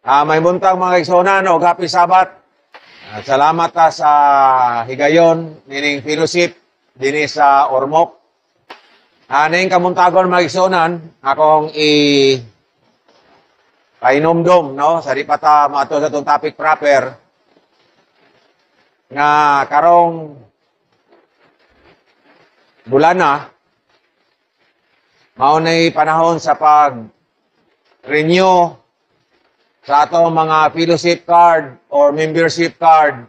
May buntag mga igsunan o happy Sabat. Salamat sa higayon, meaning fellowship, din sa Ormoc. Ning kamuntagon mga igsunan, akong painumdum, no? Sa di pa ta maato sa itong topic proper, nga karong bulan na, maunay panahon sa pag-renew sa atong mga fellowship card or membership card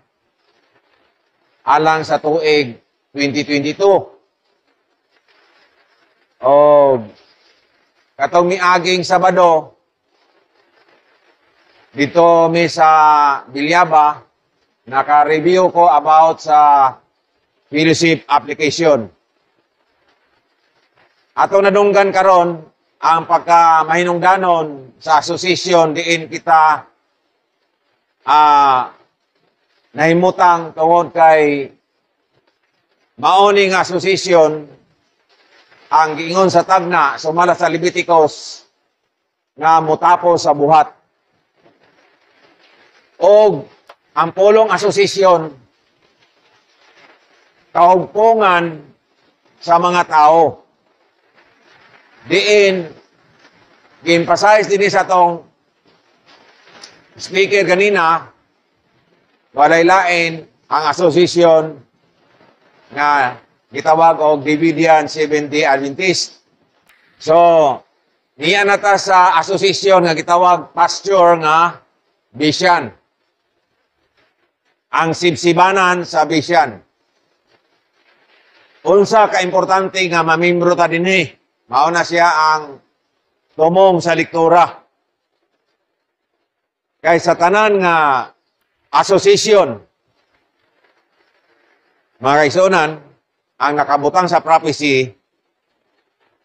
alang sa tuig 2022. O katong miaging Sabado, dito mi sa Bilyaba, naka-review ko about sa fellowship application. Atong nadunggan karon ang pagka-mahinungdanon sa association diin kita nahimutang tungod kay maoning association ang giingon sa tagna sumala sa Leviticus nga motapos sa buhat. O ang pulong association kaugpungan sa mga tao. Diin, gi-emphasize din sa tong speaker kanina, walay lain ang association nga gitawag og Davidian Seventh-day Adventist. So, niya na ta sa association nga gitawag pasture nga Bisyan. Ang sibsibanan sa Bisyan. Unsa ka-importante nga mamembro ta dinhi? Mao na siya ang tumong sa lektura. Kay sa tanan nga association, mga kaigsunan, ang nakabutang sa prophecy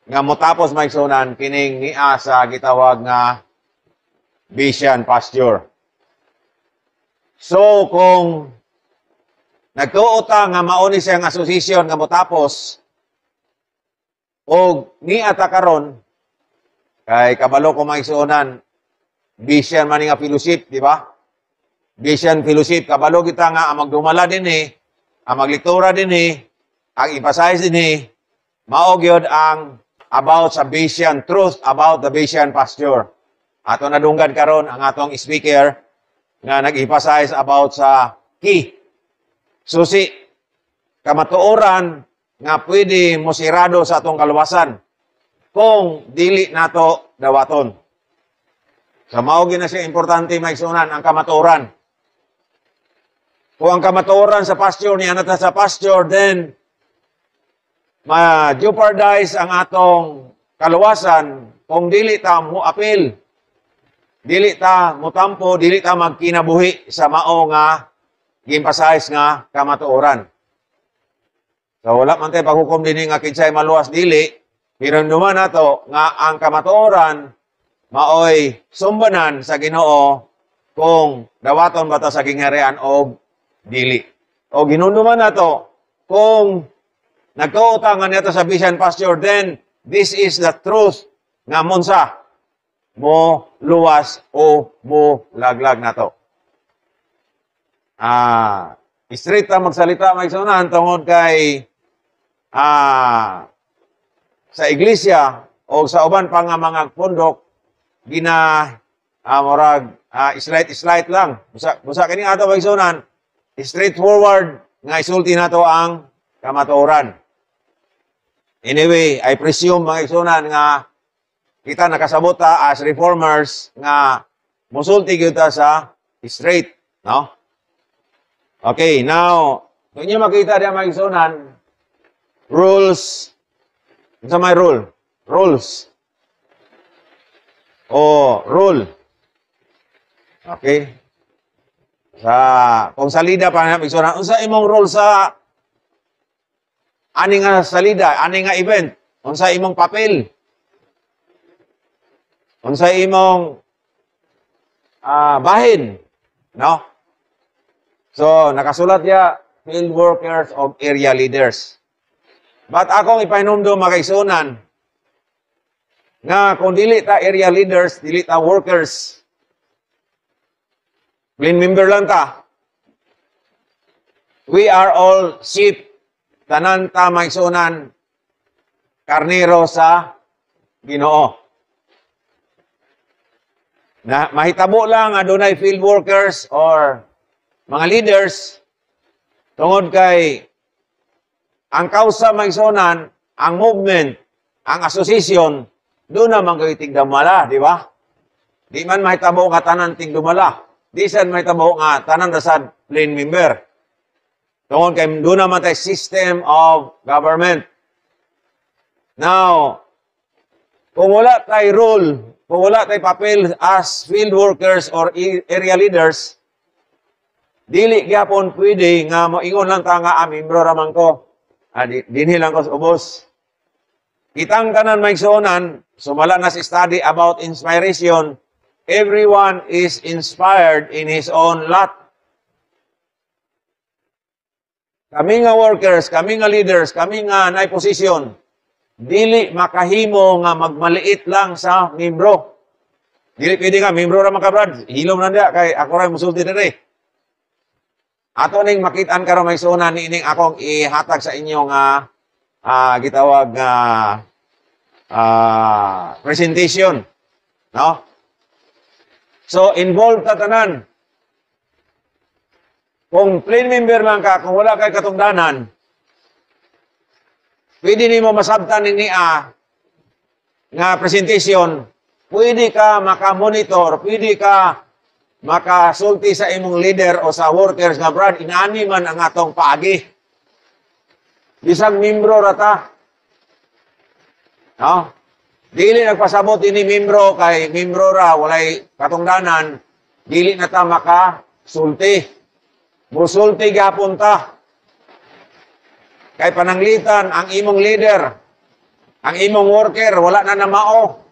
nga motapos mga kaigsunan, kining niya sa gitawag nga Bisyan pasture. So, kung nagtuota nga mauni siyang association nga motapos, o ni ata karon kay kabalo ko maigsuonan Bisyan man nga fellowship, di ba? Bisyan fellowship kabalo kita nga ang magdumala dinhi, ang maglektura dinhi, ang emphasize dinhi, mao gyud ang about sa Bisyan truth about the Bisyan pasture. Ato nadunggan karon ang atong speaker nga nag-emphasize about sa key. Susi kamatuoran nga pwede mo sirado sa atong kaluwasan kung dili nato dawaton. Sa mao na siya importante maigsunan ang kamatuoran. Kung ang kamatuoran sa pasture niya nata sa pasture, then ma-jeopardize ang atong kaluwasan kung dili ta mo apil, dili ta mo tampo, dili ta magkinabuhi sa mao nga gi-emphasize nga kamatuoran. So, wala man tayo paghukom din nga kinsay maluwas dili, pero naman nato nga ang kamatuoran maoy sumbanan sa Ginoo kung dawaton ba ta sa gingharian o dili. O ginunduman nato kung nagtuutangan nato sa Bisyan pasture, then this is the truth nga munsa mo luwas o mo laglag nato. Straight ta magsalita maigsunan tungod kay sa iglesia o sa uban pa nga mga pundok murag slight lang. Busa kini ato maigsunan, straightforward nga isulti nato ang kamatuoran. Anyway, I presume mga igsunan nga kita nakasabot ta as reformers nga musulti gyud ta sa straight, no? Okay, now kung inyo makita diya mga igsunan, rules. Sa may rule? Rules. O, rule. Okay. Kung salida pa na, unsa imong rule sa ani nga salida, ani nga event? Unsa imong papel? Unsa imong bahin? No? So, nakasulat ya, field workers of area leaders. But akong ipahinumdum mga kaigsunan nga kung dili ta area leaders, dili ta workers, Plain member lang ta. We are all sheep. Tanan ta maigsunan karnero sa Ginoo. Na mahitabo lang nga dunay field workers or mga leaders tungod kay ang kausa maigsunan, ang movement, ang association, doon naman kayo tigdamala, di ba? Di man mahitabo nga tanan tigdumala. Di san mahitabo nga tanan rasad plain member. Tungod kay doon naman tayo system of government. Now, kung wala tayo rule, kung wala tayo papel as field workers or area leaders, dili gyapon pwede nga moingon lang ta nga membro raman ko. Dinhi lang ko sa ubos. Kitang tanan maigsuonan, sumala na si study about inspiration. Everyone is inspired in his own lot. Kami nga workers, kami nga leaders, kami nga nay position, dili makahimo nga magmaliit lang sa membro. Dili pwede nga, membro ra makabrad, hilom na diya, kay ako rin musulti diri. Ato ning makitaan karon may suna niining akong ihatag sa inyo nga gitawag nga presentation, no? So involved ta tanan. Kung plain member lang ka, kung wala kay katungdanan, pwede nimo masabtan ni nga presentation, pwede ka makamonitor, pwede ka makasulti sa imong leader o sa workers nga brad, inaani man ang atong paagi. Bisag membro rata. No? Dili nagpasabot ini membro kay membro ra walay katungdanan, dili na ta makasulti. Musulti gapon ta. Kay pananglitan ang imong leader, ang imong worker wala na namao.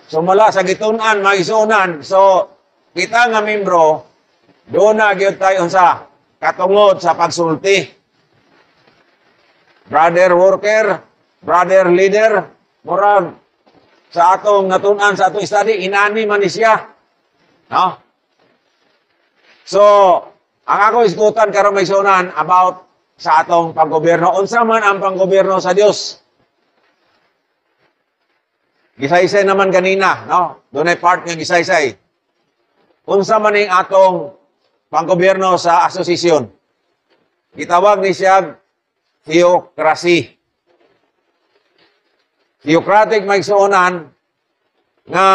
Sumala sa gitun-an maisunan. So kita nga membro, doon na gyud tayo sa katungod sa pagsulti. Brother worker, brother leader, murag sa atong natun-an sa atong study, inani man ni siya. No? So, ang ako iskutan karon may sunan about sa atong panggobyerno. Unsa man ang panggobyerno sa Dios? Gisaysay naman kanina, no? Doon ay part nga gisaysay. Unsa man ning atong panggobyerno sa asosasyon? Gitawag ni siya theocracy. Theocratic maigsuonan nga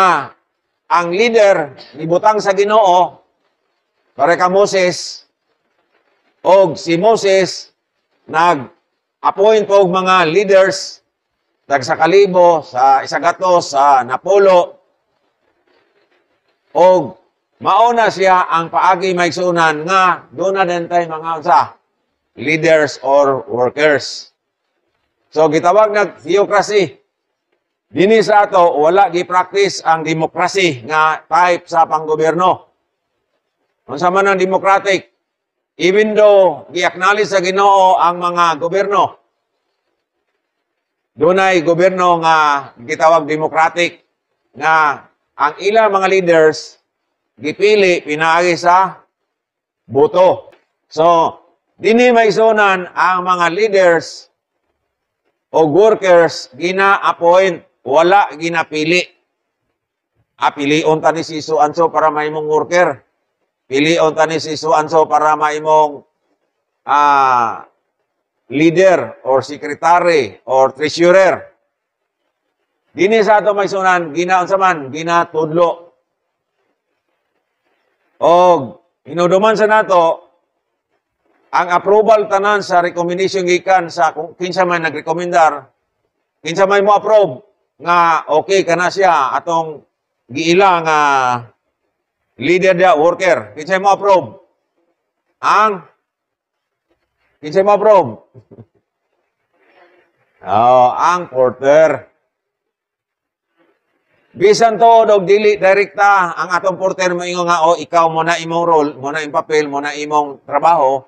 ang leader ibutang sa Ginoo pare ka Moses og si Moses nag-appoint og mga leaders tag sa kalibo, sa isagatos, sa Napulo og mauna siya ang paagi maigsuonan nga doon na din tayo mga unsa leaders or workers. So gitawag na theocracy. Dini sa ato wala gi-practice ang demokrasy nga type sa panggobyerno. Unsa man ang democratic, even though gi-acknowledge sa Ginoo ang mga gobyerno, dunay gobyerno nga gitawag democratic nga ang ilang mga leaders gipili pinaagi sa boto. So, dini maisunan ang mga leaders o workers gina-appoint, wala ginapili. Pilion ta ni si so-and-so para maimong worker. Pilion ta ni si so-and-so para maimong leader or secretary or treasurer. Dini sa ato maisunan, ginaunsa man, ginatudlo. O hinuduman sa nato, ang approval tanan sa recommendation gikan sa kung kinsa man nagrekomendar, kinsa may mo approve nga okay kana siya atong giila nga leader dia worker, kinsa mo approve? Kinsa mo approve? Ang porter. Bisan to dog dili direkta ang atong porter mo ingon nga ikaw mo na imong role, mo na imong papel, mo na imong trabaho.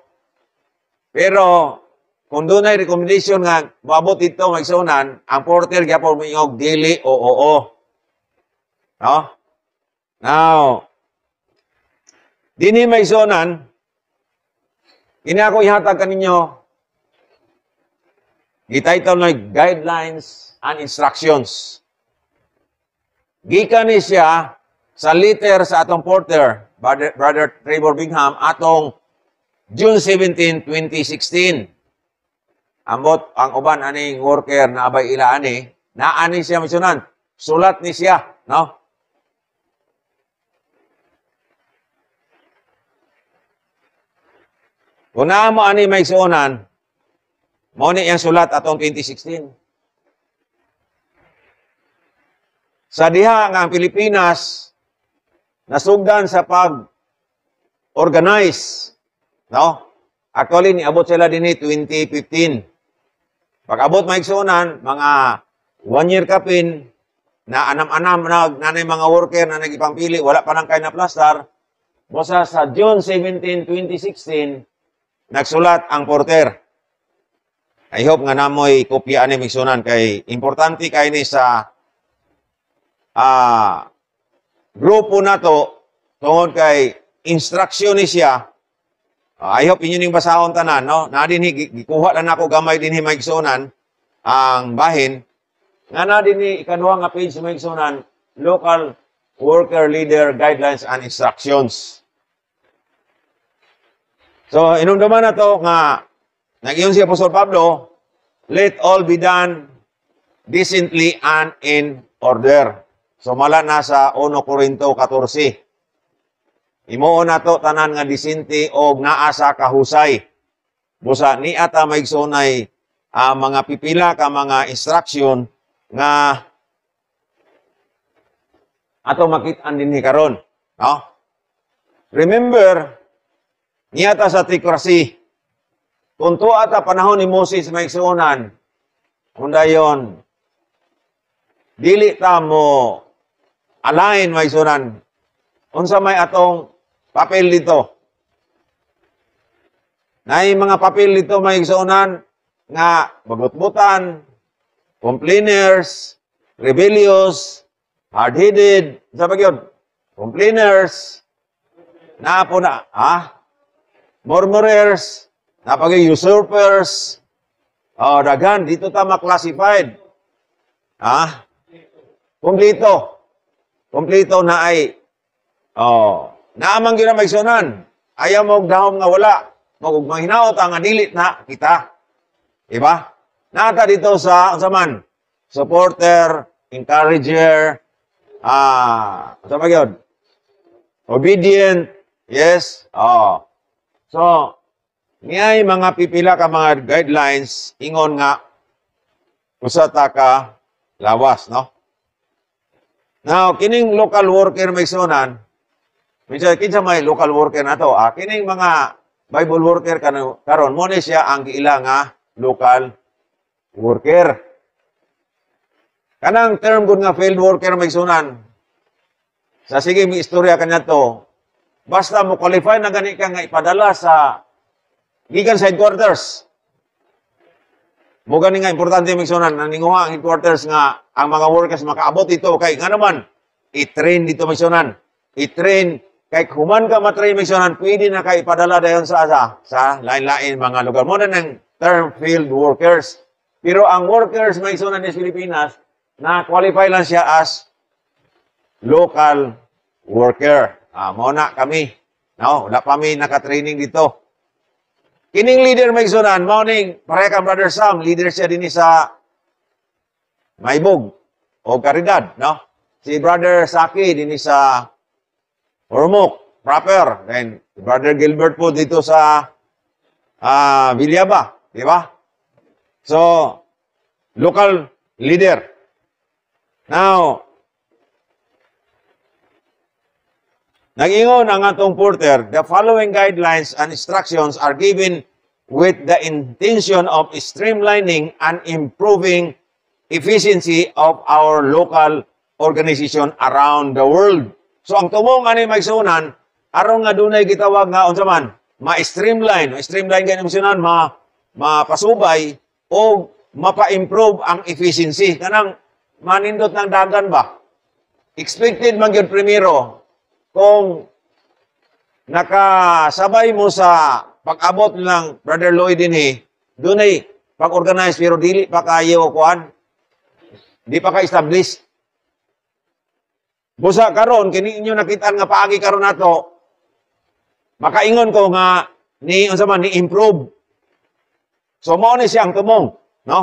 Pero kung doon ay recommendation nga maabot dito maigsunan, ang porter gyapon mo ingog dili o oo. No? Now, Dinhi may sonan, kini ako ihatag kaninyo, gititle na Guidelines and Instructions. Gikan ni siya sa letter sa atong porter, Brother Trevor Bingham, atong June 17, 2016. Ambot ang uban aning worker na abay ila ani, naani siya misonan. Sulat ni siya, no? Kung naa mo ani may suonan, mo ni yang sulat atong 2016. Sa diha nga ang Pilipinas nasugdan sa pag-organize, no? Actually niabot sila dinhi 2015. Pag-abot may suonan, mga 1 year kapin na anam-anam nanay mga worker na nagipangpili, wala pa nang kay na plastar. Bosa sa June 17, 2016, nagsulat ang porter. I hope nga namoy kopya ani migsunan kay importante kay ni sa grupo na to tungod kay instruction ni siya. I hope inyo ning basahon tanan, no? Na dinhi gikuha lang nako gamay dinhi migsunan ang bahin. Nga na dinhi ikaduha nga page migsunan Local Worker Leader Guidelines and Instructions. So, inumduman na to nga, nag-iyon si Apostol Pablo, let all be done decently and in order. So, mala na sa 1 Corinto 14. Imuon na to tanan nga disente o naa sa kahusay. Busa, ni ata maigsunay mga pipila ka mga instruction nga ato makit-an dinhi karon, no? Remember, niyata sa tikrasi, kung tuwa ata panahon ni Moses may suunan, kunda yon, dili ta mo align may suunan, unsa may atong papel dito. Nay mga papel dito may suunan, nga bagutbutan, complainers, rebellious, hard-headed, sa bagyon, complainers, na po na, murmurers, napagay usurpers, dagan, dito ta ma-classified. Kumplito. Kumplito na ay, naamang yun na maigsunan. Ayaw mo dahom nga wala. Mag-hinaot ang adilit na kita. Diba? Nata dito sa, man, supporter, encourager, sa bagyon, obedient, yes, So, niyay mga pipila ka mga guidelines, ingon nga, usata ka lawas, no? Now, kining local worker may sunan, minsan, kinsa may local worker na to, kining mga Bible worker karon mo ni siya ang giila nga local worker. Kanang term gud nga field worker may sunan, sa sige mi istorya kanya to, basta mo qualify na gani ka nga ipadala sa gikan sa headquarters. Mo gani nga importante migsunan naninguha ang headquarters nga ang mga workers makaabot dito kay nga naman i-train dito migsunan. I-train kay human ka matrain migsunan pwede na kay ipadala dayon sa lain-lain mga lugar. Mo na ng term field workers. Pero ang workers migsunan sa Pilipinas na qualify lang siya as local worker. Muna kami. No, wala pa mi naka-training dito. Kining leader may sunan, morning, pareha kang Brother Sam, leader siya din sa Maybog o Caridad, no? Si Brother Saki din sa Ormoc, proper. Then, Brother Gilbert po dito sa Villaba, di ba? So, local leader. Now, nag-ingon ang atong porter, the following guidelines and instructions are given with the intention of streamlining and improving efficiency of our local organization around the world. So ang tumong ani maigsunan, aron nga dunay gitawag nga unsa man, ma-streamline ganyan masunan, mapasubay o mapa-improve ang efficiency. Kanang manindot ng dagan ba? Expected man gyud primero kung nakasabay mo sa pag-abot ng Brother Lloyd din doon ay pag-organize pero dili pa kayo kuan. Di pa ka-establish. Busa karon kini inyo nakita nga paagi karon nato. Makaingon ko nga ni unsa man ni improve. So mao ni siyang tumong, no?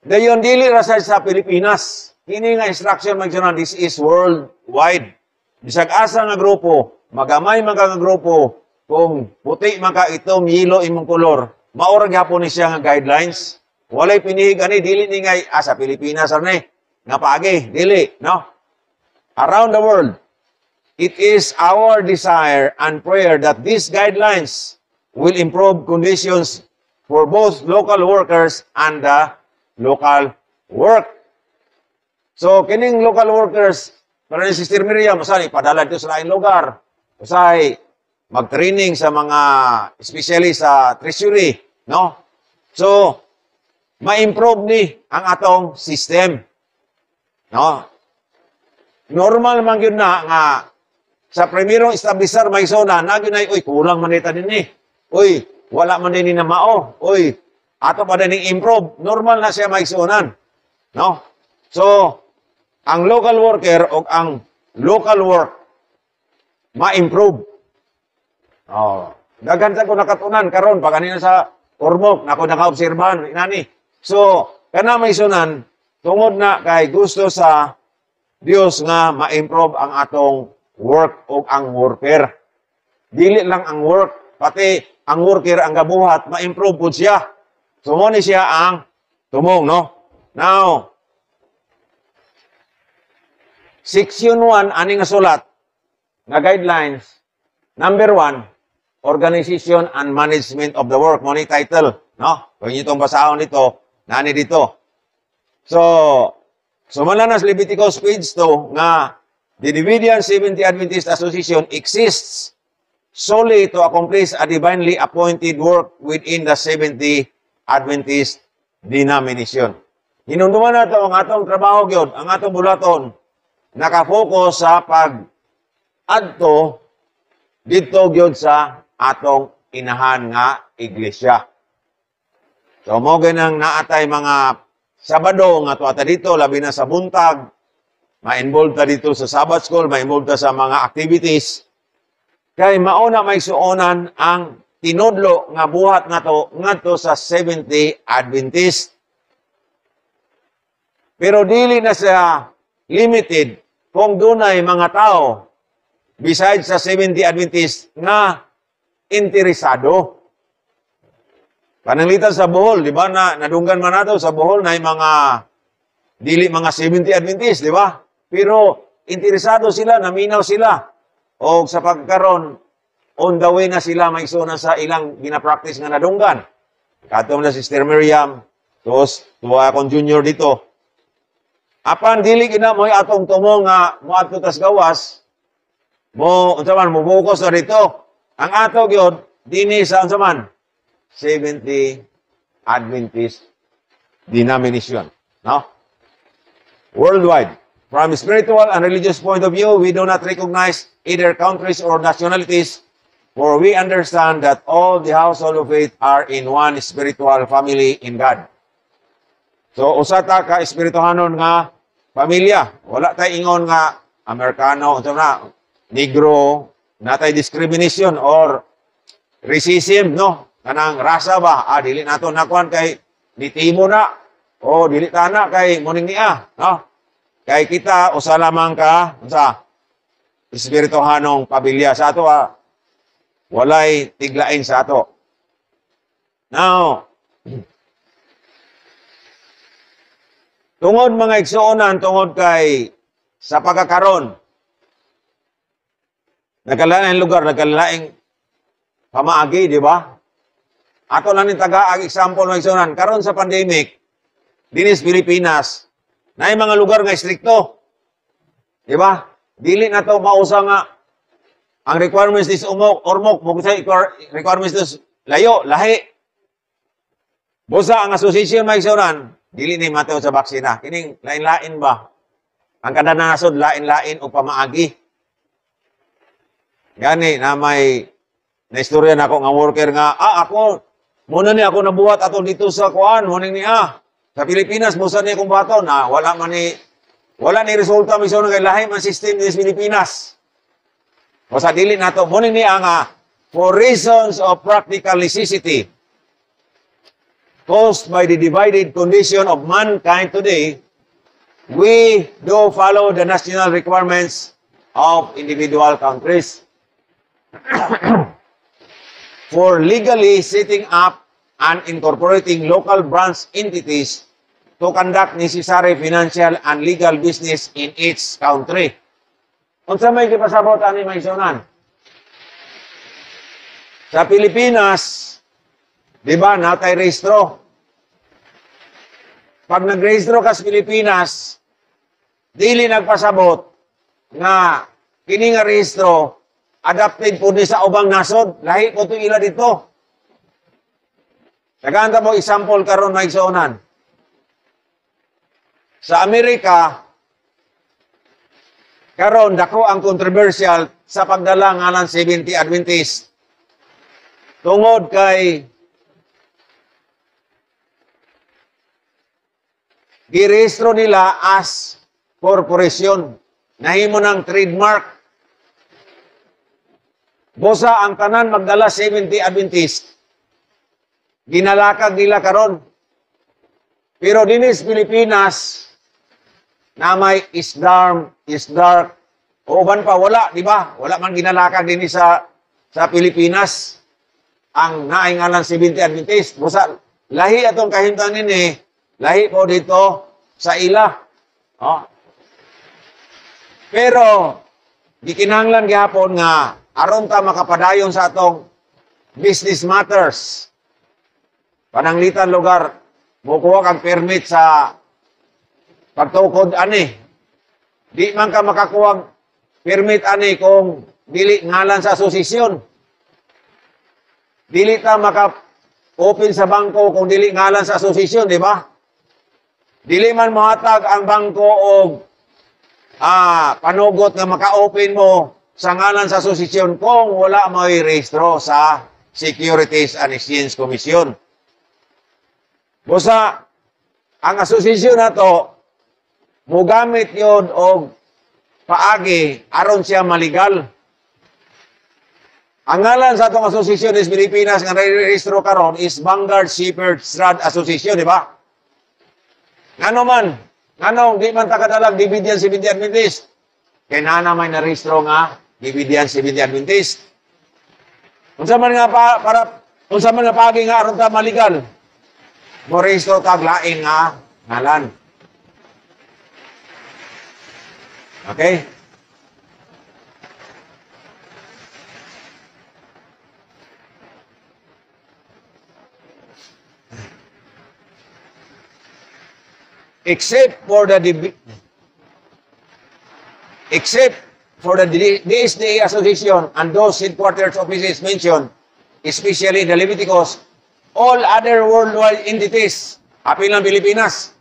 Dayon dili ra sa Pilipinas. Kini nga instruction magsunan this is worldwide. Bisag asa nga grupo, magamay man ka nga grupo, kung puti man ka itom yellow imong kolor, mao ra gyapon ni siya nga guidelines. Walay pinihig ani dili ni nga sa Pilipinas ani nga paagi, dili, no? Around the world, it is our desire and prayer that these guidelines will improve conditions for both local workers and the local work. So, kining local workers, para ni Sister Miriam, usay, padala dito sa laing lugar. Usay, mag-training sa mga, especially sa treasury, no? So, ma-improve ni ang atong system. No? Normal man yun na nga sa primerong establisher may zona, nagyon ay, uy, kulang man nita din Uy, wala man din na mao. Uy, ato pa din improve. Normal na siya may zonan. No? So, ang local worker o ang local work ma-improve. Oh, daghan sa ko nakatunan karon pag kanina sa Ormoc nako nakaobserbahan inani. So, kana may sunan tungod na kay gusto sa Dios nga ma-improve ang atong work o ang worker. Dili lang ang work, pati ang worker ang gabuhat, ma-improve po siya. So, mo ni siya ang tumong, no? Now, Section 1, ani nga sulat, nga guidelines, number 1, Organization and Management of the Work, mo ni title, no? Kung itong basahon dito, nani dito. So, sumalanas Leviticus page 2 nga the Dividian Seventh-day Adventist Association exists solely to accomplish a divinely appointed work within the Seventh-day Adventist denomination. Hinunduman na ito ang atong trabaho gyud, ang atong bulaton, nakafocus sa pag-adto dito gyud sa atong inahan nga iglesia. So, mo ganang naatay mga Sabado nga tuwa ta dito, labi na sa buntag, ma-involve ta dito sa Sabbath School, ma-involve ta sa mga activities. Kaya mauna may suonan ang tinudlo nga buhat na to ngadto sa Seventh-day Adventist. Pero dili na siya limited kung dunay mga tao besides sa Seventh-day Adventist nga interesado. Pananglitan sa Bohol, di ba? Nadunggan man nato sa Bohol na mga dili mga 70 Adventist, di ba? Pero interesado sila, naminaw sila. O sa pagkaron, on the way na sila may isuna sa ilang ginapractice nga nadunggan. Katong na Sister Miriam, tuwa akong junior dito. Apan dili gina mo atong tumo nga moadto tas gawas, unsa man mo bukas na dito. Ang ato gyud dinhi sa unsa man Seventh-day Adventist denomination, no? Worldwide. From a spiritual and religious point of view, we do not recognize either countries or nationalities, for we understand that all the household of faith are in one spiritual family in God. So, usata ka espirituhanon nga pamilya. Wala tay ingon nga Amerikano, na, Negro, natay discrimination or racism, no? Kanang rasa ba? Dili nato nakuan kay nitimo na. O dili tana kay muning niya, no? Kay kita usa lamang ka sa espirituhanong pamilya sa ato walay tiglain sa ato. Now, tungod mga igsuonan tungod kay sa pagkakaron nagkalaing lugar, nagkalaing pamaagi, di ba? Ato lang yung taga-ag example ng igsuonan. Karon sa pandemic, dinis Pilipinas, na yung mga lugar nga stricto. Di ba? Dili na to mausa nga ang requirements is ormok, mugusay requirements is layo, lahi. Busa ang association may igsuonan, dili ni mateo sa baksina. Kining lain-lain ba? Ang kada nasod lain-lain o pamaagi. Gani na may naistorya na ako nga worker nga, ako, muna ni ako nabuhat ato dito sa kuan, muna ni sa Pilipinas, busan niya kong bato na wala ni resulta miso nga lahi man system sa Pilipinas. O sa dili nato, muna ni nga, for reasons of practical necessity, caused by the divided condition of mankind today, we do follow the national requirements of individual countries for legally setting up and incorporating local branch entities to conduct necessary financial and legal business in each country. Unsa may gipasabot ani maisunan? Sa Pilipinas, di ba, natay rehistro. Pag nagrehistro ka sa Pilipinas, dili nagpasabot nga kini nga rehistro adapted po ni sa ubang nasod. Lahi po ito ila dito. Naganda mo example karon na igsuonan. Sa Amerika, karon dako ang controversial sa pagdala ngalan 70 Adventist. Tungod kay girehistro nila as corporation. Nahimo ng trademark. Bosa ang tanan magdala 70 Adventist. Ginalakag nila karon. Pero dinis Pilipinas na may is dark. Uban pa wala, di ba? Wala man ginalakag dinis sa Pilipinas. Ang naingalan 70 Adventist. Bosa lahi atong kahimtanin lahi po dito sa ila. Oh. Pero gikinahanglan gihapon nga aron ta makapadayon sa atong business matters. Pananglitan lugar, mukuha kang permit sa pagtukod ani. Di man ka makakuha permit ani kung dili ngalan sa asosasyon. Dili ta maka-open sa bangko kung dili ngalan sa asosasyon, di ba? Dili man mohatag ang bangko og panugot nga maka-open mo sa ngalan sa asosasyon kung wala may rehistro sa Securities and Exchange Commission. Busa, ang asosasyon na to, mugamit yun og paagi aron siya maligal. Ang ngalan sa atong asosasyon is Pilipinas nga rehistro karon is Vanguard Shepherds Trade Association, di ba? Ngano man, di man takadalag Dividian 70 Adventist. Kaya na may narehistro nga Dividian 70 Adventist. Unsa man nga paagi nga aron ta maligal. Mo rehistro kag laing nga ngalan. Okay? Except for the DSDA Association and those headquarters offices mentioned, especially the Leviticus, all other worldwide entities, apil ng Pilipinas,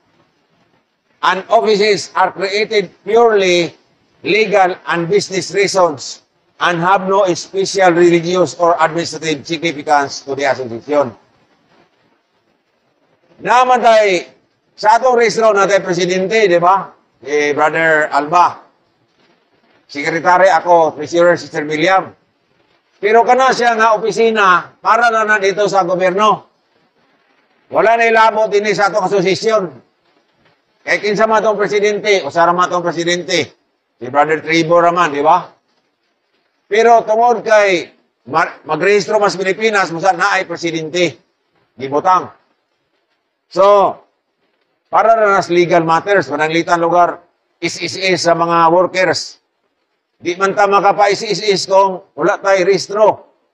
and offices are created purely legal and business reasons and have no special religious or administrative significance to the association. Naman tayo, sa atong rehistro natin presidente, di ba? Brother Alba. Sekretary ako, treasurer si Sir William. Pero kana siya nga opisina para na dito sa gobyerno. Wala na ilabot din sa atong asosasyon. Kaya kinsa man atong presidente, o sara man atong presidente, si Brother Trevor raman, di ba? Pero tungod kay magrehistro mas Pilipinas, musa na ay presidente. Gibutang. So, para na nas legal matters, pananglitan lugar, is sa mga workers. Di man ta makapa-is kung wala tayo rehistro.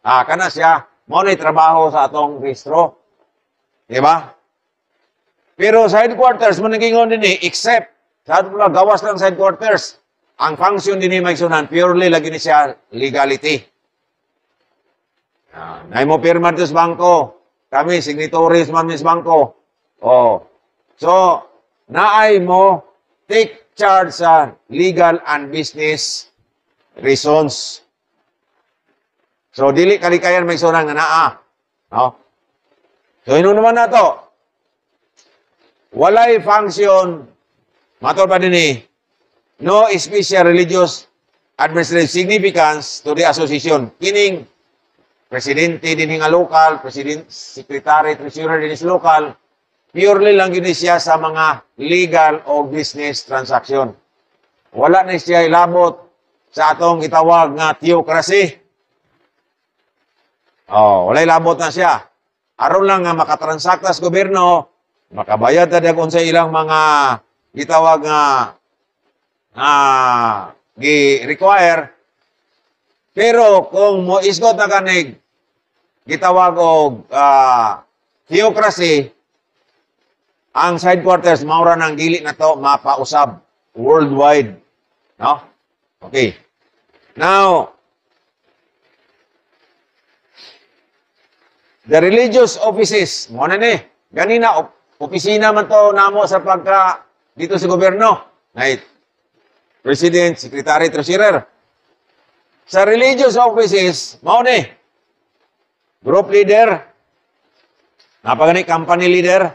Kana siya, mo na trabaho sa atong rehistro. Diba? Pero sa headquarters, managingon din except, sa atong gawas lang sa headquarters, ang function din may sunan, purely lagi ni siya legality. Nay mo pirma sa bangko, kami, signatories man sa bangko. So, naay mo take charge sa legal and business reasons. So, dili kalikayan may sunan nga naa. No? So, ino naman na to. Walay function, matol pa din no special religious administrative significance to the association. Kining presidente din nga local, president, secretary, treasurer din is local, purely lang yun siya sa mga legal o business transaction. Wala na siya ilabot sa atong itawag nga theocracy. Wala ilabot na siya. Aron lang nga makatransakta sa gobyerno, makabayad na kung sa ilang mga itawag nga gi-require. Pero kung mo isgot na kanig gitawag og theocracy, ang side quarters maura nang dili na to mapausab worldwide, no? Okay. Now, the religious offices, mo na ni, ganina opisina man to namo sa pagka dito sa gobyerno. Right? President, Secretary, Treasurer. Sa religious offices, mao ni group leader, napagani company leader,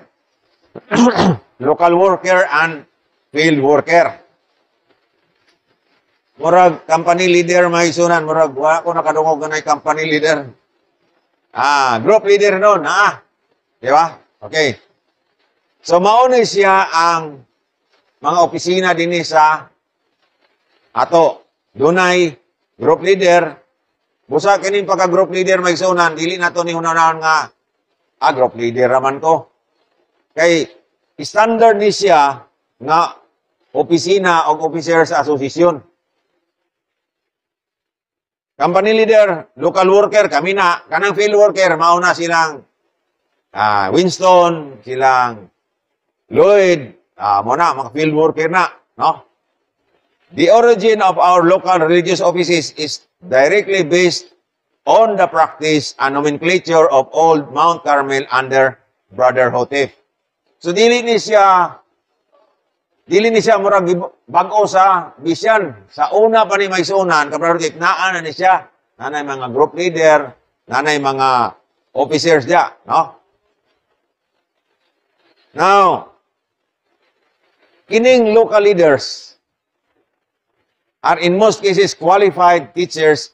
local worker, and field worker. Murag company leader may sunan, murag wa ko nakadungog ganay company leader. Group leader noon, di ba? Okay. So mao ni siya ang mga opisina dinhi sa ato. Dunay group leader. Busa kining pagka-group leader may sunan, dili na to ni hunahon nga group leader raman ko. Kay standard ni siya nga opisina o officer sa asosasyon. Company leader, local worker, kami na, kanang field worker, mauna silang Winston, silang Lloyd, muna, mga field worker na, no? The origin of our local religious offices is directly based on the practice and nomenclature of old Mount Carmel under Brother Hotep. So, dili ni siya murag bag-o sa bisyan. Sa una pa ni may sunan, kapag naan na ni siya, nanay mga group leader, nanay mga officers diya, no? Now, kining local leaders are in most cases qualified teachers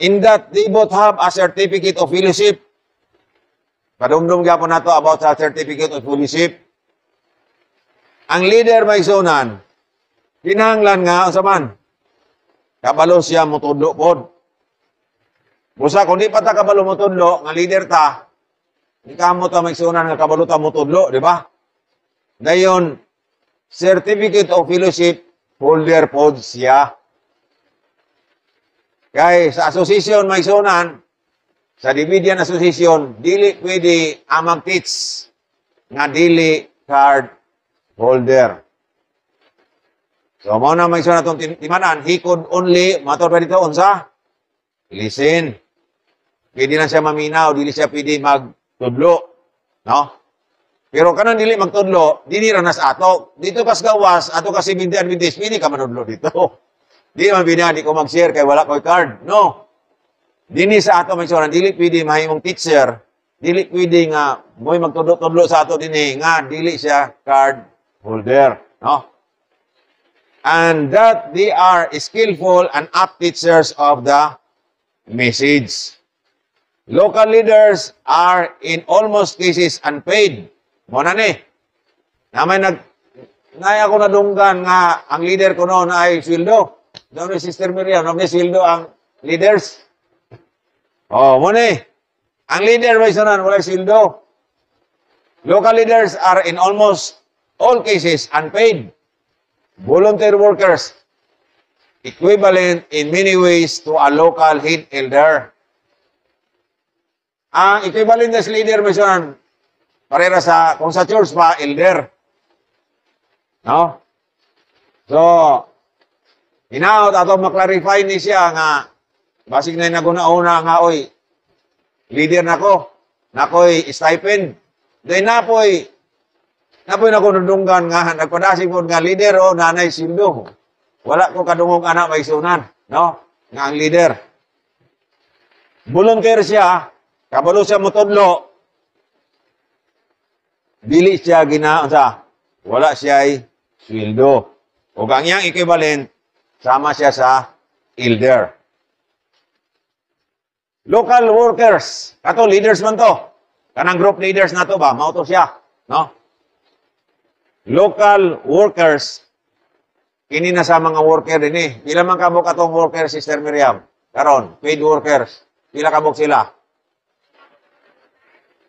in that they both have a certificate of fellowship. Padumdum gyapon nato about sa certificate of fellowship. Ang leader may sunan, kinahanglan nga unsa man kabalo siya motudlo pod. Busa kung di pa ta kabalo motudlo nga leader ta, di kamo ta may sunan nga kabalo ta motudlo, di ba? Dayon certificate of fellowship holder pod siya. Kay sa association may sunan, sa Dividian Association, dili pwede amag teach nga dili card holder. So, mao na may sunan itong timanan, he could only, matod pa dito, unsa? Listen. Pwede na siya maminaw, dili siya pwede magtudlo. No? Pero kanang dili magtudlo, dili ranas ato. Dito kas gawas, ato kasi bindihan, pwede ka manudlo dito. Di man bindihan, di ko mag-share kay wala ko card. No. Dini sa ato may sunan, dili pwede mahimong teacher, dili pwede nga, mo'y magtudlo-tudlo sa ato dini, nga dili siya card holder, no? And that they are skillful and apt teachers of the message. Local leaders are in almost cases unpaid. Muna ni, naman ako nadunggan nga ang leader ko noon ay sweldo. Doon ni Sister Miriam, naman ni sweldo ang leaders. Muna ang leader may sunan, wala sweldo. Local leaders are in almost all cases unpaid. Volunteer workers, equivalent in many ways to a local head elder. Ang equivalent na leader may sunan, parera sa, kung sa church pa, elder. No? So, hinaot ato maklarify ni siya nga, basig na naguna-una nga, oy, leader nako, nakoy stipend. Dahil napoy nakunudunggan nga, nagpadasig po nga leader o nanay sildo. Wala ko kadungog anak may sunan, no? Nga ang leader. volunteer siya, kabalo siya motudlo, dili siya ginaunsa, wala siya ay sweldo. O ang iyang equivalent, sama siya sa elder. Local workers, kato leaders man to. Kanang group leaders na to ba, mao to siya, no? Local workers, kini na sa mga worker din eh. Pila man kabok atong worker, Sister Miriam? Karon, paid workers. Pila kabok sila?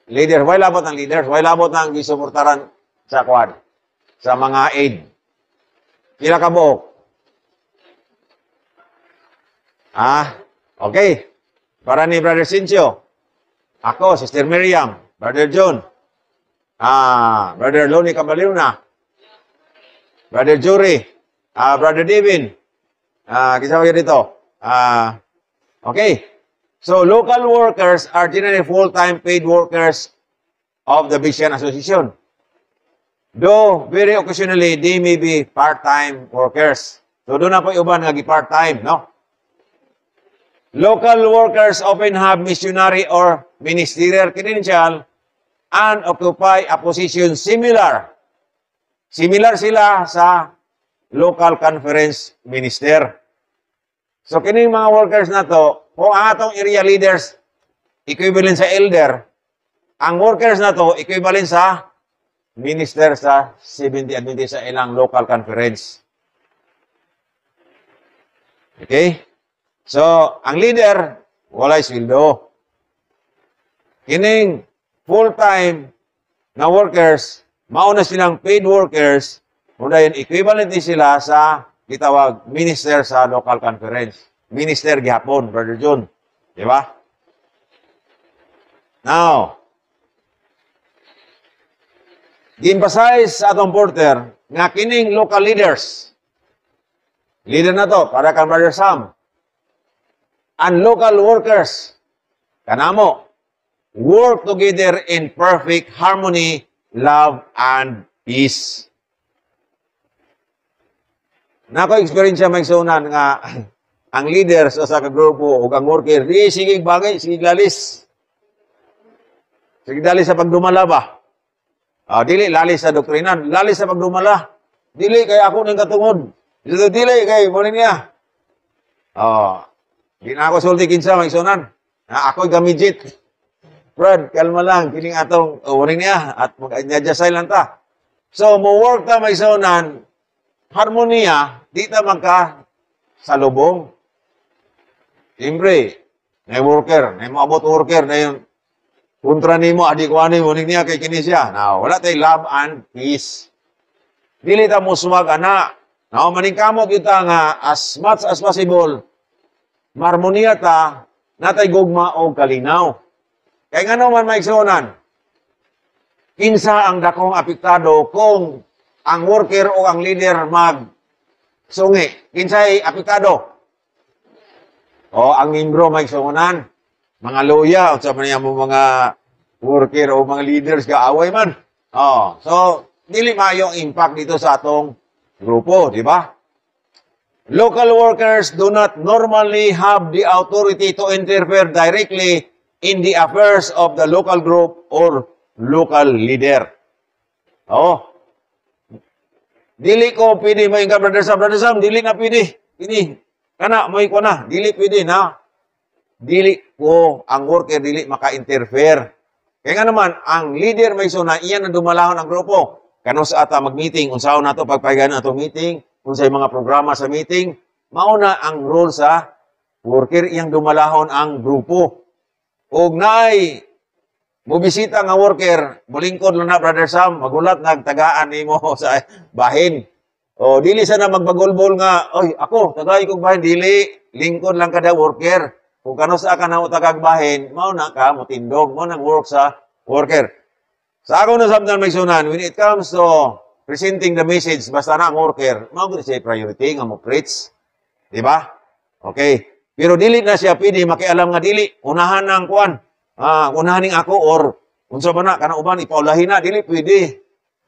Leader, why labot ng leaders? Why labot ng gisumurtaran sa quad? Sa mga aid. Pila kabok? Okay. Para ni Brother Cincio. Ako, Sister Miriam, Brother John, Brother Loni Caballuna, Brother Jury, Brother Devin, kisama kayo dito. Okay. So, local workers are generally full-time paid workers of the Vision Association. Though, very occasionally, they may be part-time workers. So, doon na po yung uban nga part-time, no? Local workers often have missionary or ministerial credential and occupy a position similar. Similar sila sa local conference minister. So, kining mga workers na to, kung ang atong area leaders, equivalent sa elder, ang workers na to, equivalent sa minister sa 70 Adventist sa ilang local conference. Okay? So, ang leader, walay sweldo. Kining full-time na workers, mauna silang paid workers, muna yun, equivalent din sila sa gitawag minister sa local conference. Minister gihapon, Brother John. Di ba? Now, gi-emphasize sa atong porter nga kining local leaders. Leader na to, para kang Brother Sam. And local workers, kanamo, work together in perfect harmony, love, and peace. Nako experience may sunan nga ang leaders sa kagrupo o ang worker, di sige bagay, sige lalis. Sige lalis sa pagdumala ba? Dili lalis sa doktrinan, lalis sa pagdumala. Dili kay ako ning katungod. Dili kay mo niya. Di na ako sulti kinsa may sunan. Ako gamidjit. Brad, kalma lang. Kining atong uring niya at mag-adjust lang ta. So, mo work ta may sunan, harmonia, di ta magka salubong. Siyempre, na worker, na maabot worker, na yung kontra ni mo, adik ko ano yung uring niya kay kinisya. Now, wala tayo love and peace. Dili ta mo sumag ana. Now, maningkamot kita nga as much as possible, marmonia ta, natay gugma o kalinaw. Kaya nga naman maigsunan, kinsa ang dakong apektado kung ang worker o ang leader sungi. Kinsa ay apektado? O ang membro maigsunan, mga loya, o sa niya mo mga worker o mga leaders kaaway man. So, dili mayong impact dito sa atong grupo, di ba? Local workers do not normally have the authority to interfere directly in the affairs of the local group or local leader. Dili ko pwede mo yung Brother Sam, dili na pwede. Ini, kana, mo ko na, dili pwede na. Dili ko, ang worker, dili maka-interfere. Kaya nga naman, ang leader may suna, iyan ang dumalahon ang grupo. Kano sa ata mag-meeting, unsaon na to pagpahigan na itong meeting, kung sa mga programa sa meeting, mauna ang role sa worker, iyang dumalahon ang grupo. Og naay, mubisita nga worker, mulingkod lang na, Brother Sam, magulat nagtagaan ni mo sa bahin. O, dili sana magbagulbol nga, oy, ako, tagay kong bahin, dili, lingkod lang kada worker. Kung kano sa ka na tagag bahin, mauna ka, mutindog, mauna work sa worker. Sa ako na samtang may sunan, when it comes to presenting the message, basta na ang worker, mag-good siya priority nga mo preach. Diba? Okay. Pero dili na siya pwede, makialam nga dili. Unahan ng kuan. Unahan ng ako or unsa ba na, kanang uban, ipaulahin na, dili pwede.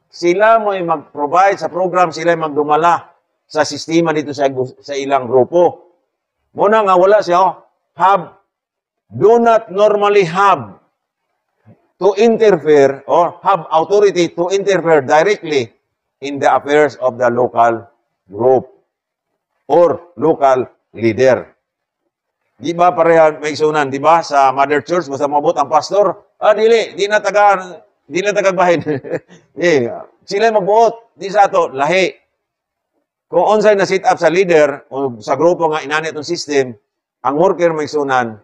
Sila mo mag-provide sa program, sila magdumala sa sistema dito sa ilang grupo. Muna nga wala siya, have do not normally have to interfere or have authority to interfere directly in the affairs of the local group or local leader. Di ba pareha may sunan, di ba? Sa Mother Church, basta mabot ang pastor, di na tagagbahin. Sila magbuot, di sa ato, lahi. Kung onsay na sit up sa leader o sa grupo nga inani itong system, ang worker may sunan,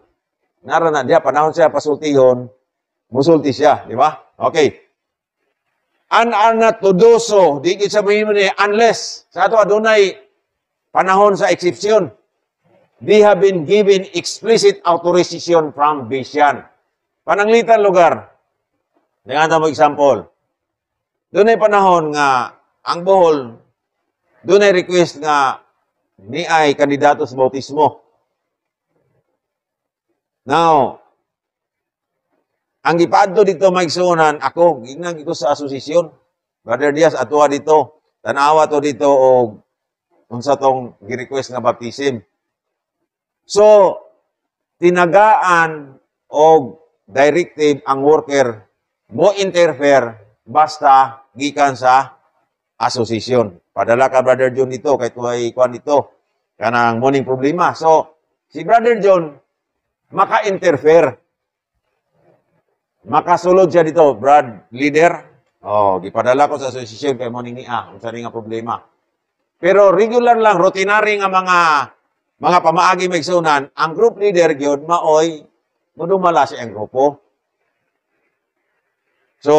narana diya, panahon siya pasultihon, musulti siya, di ba? Okay. And are not to do so, di kita sabihin mo niya, unless, sa ato adunay panahon sa exception, they have been given explicit authorization from Bisyan. Pananglitan lugar. Dengan mo example. Doon ay panahon nga ang Bohol, doon ay request nga ni ay kandidato sa bautismo. Now, ang ipadto dito maigsunan, ako, ginag ito sa asosisyon. Brother Diaz, atuwa dito. Tanawa to dito o unsa tong gi-request nga baptism. So, tinagaan o directive ang worker mo interfere basta gikan sa asosisyon. Padala ka, Brother John, dito, kahit may kuhan dito, kanang morning problema. So, si Brother John, maka-interfere. Makasulod siya dito, Brad, leader. Gipadala ko sa asosisyon kay morning niya, kung saan nga problema. Pero regular lang, routinary nga mga pamaagi maigsunan, ang group leader gyud maoy mudumala siya ang grupo. So,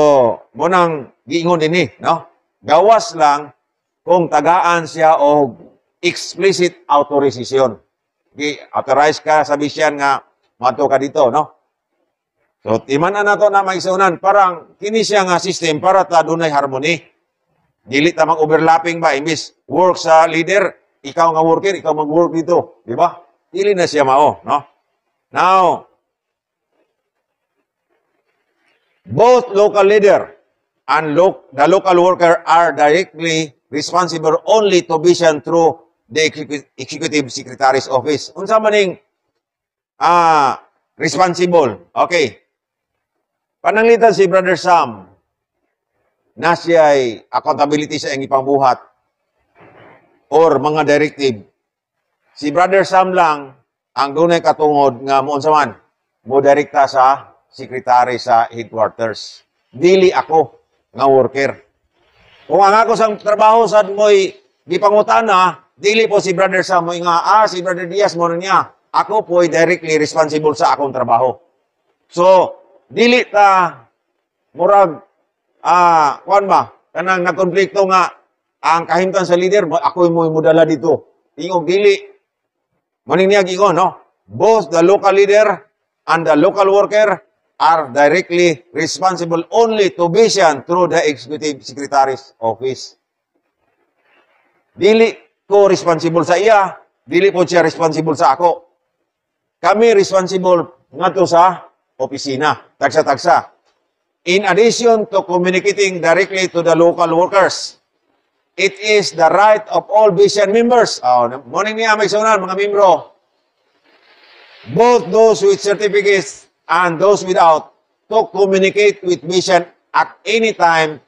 mo nang giingon dinhi, no? Gawas lang kung tagaan siya og explicit authorization. Authorize ka sa Bisyan nga mato ka dito, no? So, timan na to na maigsunan, parang kini siya nga system para ta dunay harmony. Dili ta mag-overlapping ba imbis work sa leader, ikaw nga worker, ikaw mag-work dito. Di ba? Dili na siya mao, no? Now, both local leader and the local worker are directly responsible only to Bisyan through the Executive Secretary's Office. Unsa maning responsible? Okay. Pananglitan si Brother Sam na siya ay accountability sa iyang ipangbuhat or mga directive. Si Brother Sam lang ang dunay katungod nga moon sa man mo direkta sa secretary sa headquarters. Dili ako nga worker. Kung ang ako sa trabaho sa mo'y gipangutana, dili po si Brother Sam mo'y nga, si Brother Diaz mo niya. Ako po'y directly responsible sa akong trabaho. So, dili ta murag kuan ba kanang nagkonflikto nga ang kahimtan sa leader ako mo mudala dito ingog dili maning niya gingon, no? Both the local leader and the local worker are directly responsible only to Bisyan through the Executive Secretary's Office. Dili ko responsible sa iya, dili po siya responsible sa ako. Kami responsible ngadto sa opisina, tagsa-tagsa. In addition to communicating directly to the local workers, it is the right of all Bisyan members. Morning niya, may sunan, mga membro. Both those with certificates and those without to communicate with Bisyan at any time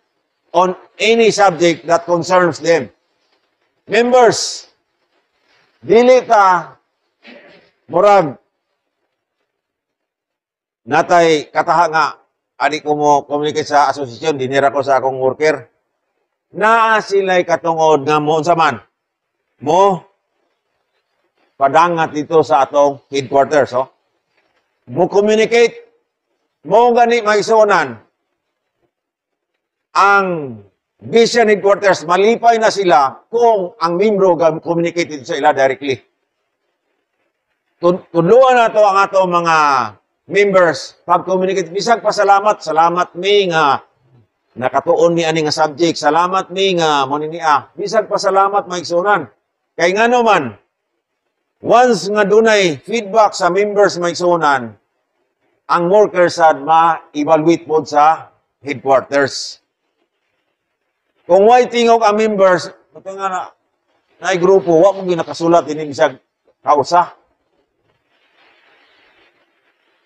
on any subject that concerns them. Members, dili ta murag natay kataha nga adi ko mo communicate sa asosasyon, dinira ko sa akong worker. Naa sila'y katungod nga mo unsa man mo padangat dito sa atong headquarters. Mo communicate, mo gani maisunan ang Bisyan headquarters, malipay na sila kung ang membro communicate dito sa ila directly. Tudluan na to ang atong mga members, pag-communicate, bisag pasalamat, salamat mi nga nakatuon ni ani nga subject, salamat mi nga mo ni bisag pasalamat maigsunan. Kay ngano man, once nga dunay feedback sa members maigsunan, ang workers sad ma-evaluate pod sa headquarters. Kung way tingog ang members, ito nga na grupo, wa mo ginakasulat ini bisag kausa.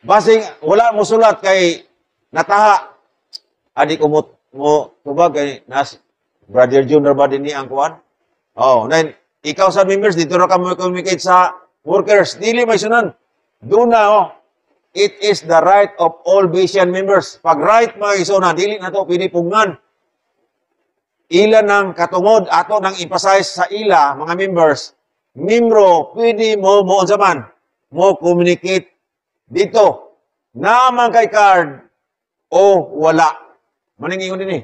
Basing, wala mo sulat kay nataha. Adi ko mo tubag kay Brother Junior ba din ni ang kuan? Oh, then, ikaw sa members, dito na ka mo communicate sa workers. Dili may sunan. Doon na, oh. It is the right of all Vision members. Pag right, mga isuna, dili na to pinipungan. Ila ng katungod, ato nang emphasize sa ila, mga members, membro, pwede mo unsaman, mo communicate dito. Naman kay card o wala. Maningingon din eh.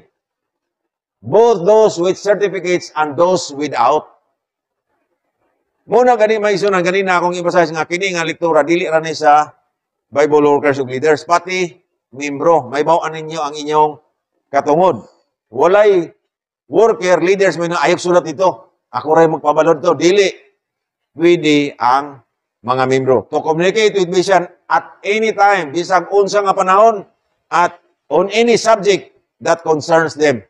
Both those with certificates and those without. Muna gani may isunan, ganina akong emphasize nga, kini nga lektura, dili ra ni sa Bible workers ug leaders, pati membro, may bawaan ninyo ang inyong katungod. Walay worker, leaders, may ayok sulat dito. Ako rin magpabalod to. Dili. Pwede ang mga membro to communicate with Vision at any time, bisag unsa nga panahon, at on any subject that concerns them.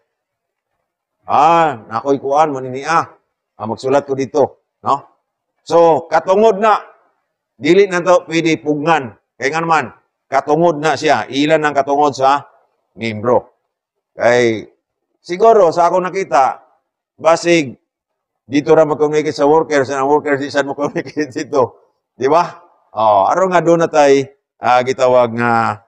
Nakoy kuan mo nini magsulat ko dito, no? So, katungod na, dili na to pwede pugnan. Kaya nga naman, katungod na siya. Ilan ang katungod sa membro. Kay, siguro, sa ako nakita, basig, dito ra mag-communicate sa workers, and ang workers di saan mag-communicate dito. Di ba? Aron nga doon na tayo gitawag nga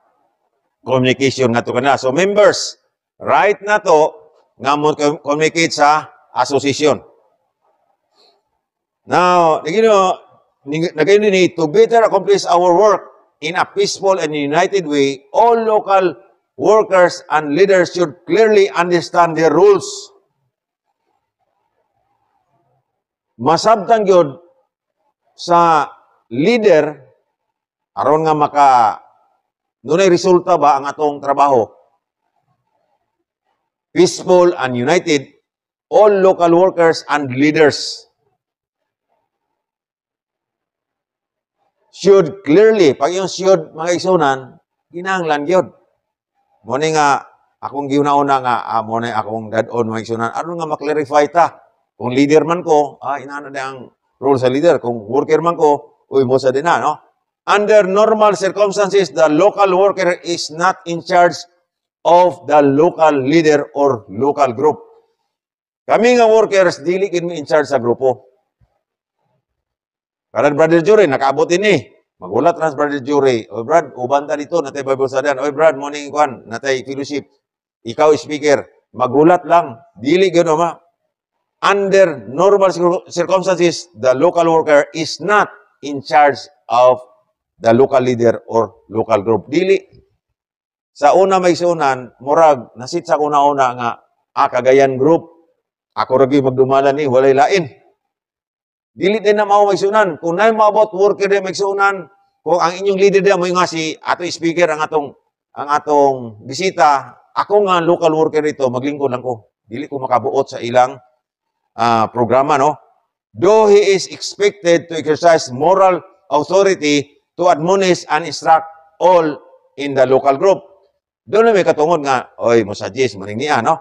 communication nga to kana. So, members, right na to, nga mo communicate sa association. Now, nagayon ni to better accomplish our work in a peaceful and united way, all local workers and leaders should clearly understand their rules. Masabtang yun sa leader, aron nga nunay resulta ba ang atong trabaho? Peaceful and united, all local workers and leaders should clearly, pag yung should, mga isunan, kinahanglan yun. Muna nga, akong giuna-una nga, muna akong dad-on, mga isunan, ano nga maklarify ta? Kung leader man ko, inaana na ang role sa leader. Kung worker man ko, mo sa din na, no? Under normal circumstances, the local worker is not in charge of the local leader or local group. Kami nga workers, dili kin in charge sa grupo. Karan Brother Jury, nakaabot ini. Magulat na Brother Jury. Oy Brad, ubanta dito, natay Bible study. Oy Brad, morning kwan, natay fellowship. Ikaw speaker. Magulat lang. Dili gano ma. Under normal circumstances, the local worker is not in charge of the local leader or local group. Dili. Sa una may sunan, murag, nasit sa una-una nga, kagayan group. Ako ragi magdumala ni, walay lain. Dili din na mao magsunan. Kung na maabot worker din magsunan, kung ang inyong leader din mo nga si ato speaker ang atong bisita, ako nga local worker dito, maglingkod lang ko. Dili ko makabuot sa ilang programa, no? Though he is expected to exercise moral authority to admonish and instruct all in the local group. Doon na may katungod nga, mo-suggest, maningnian, no?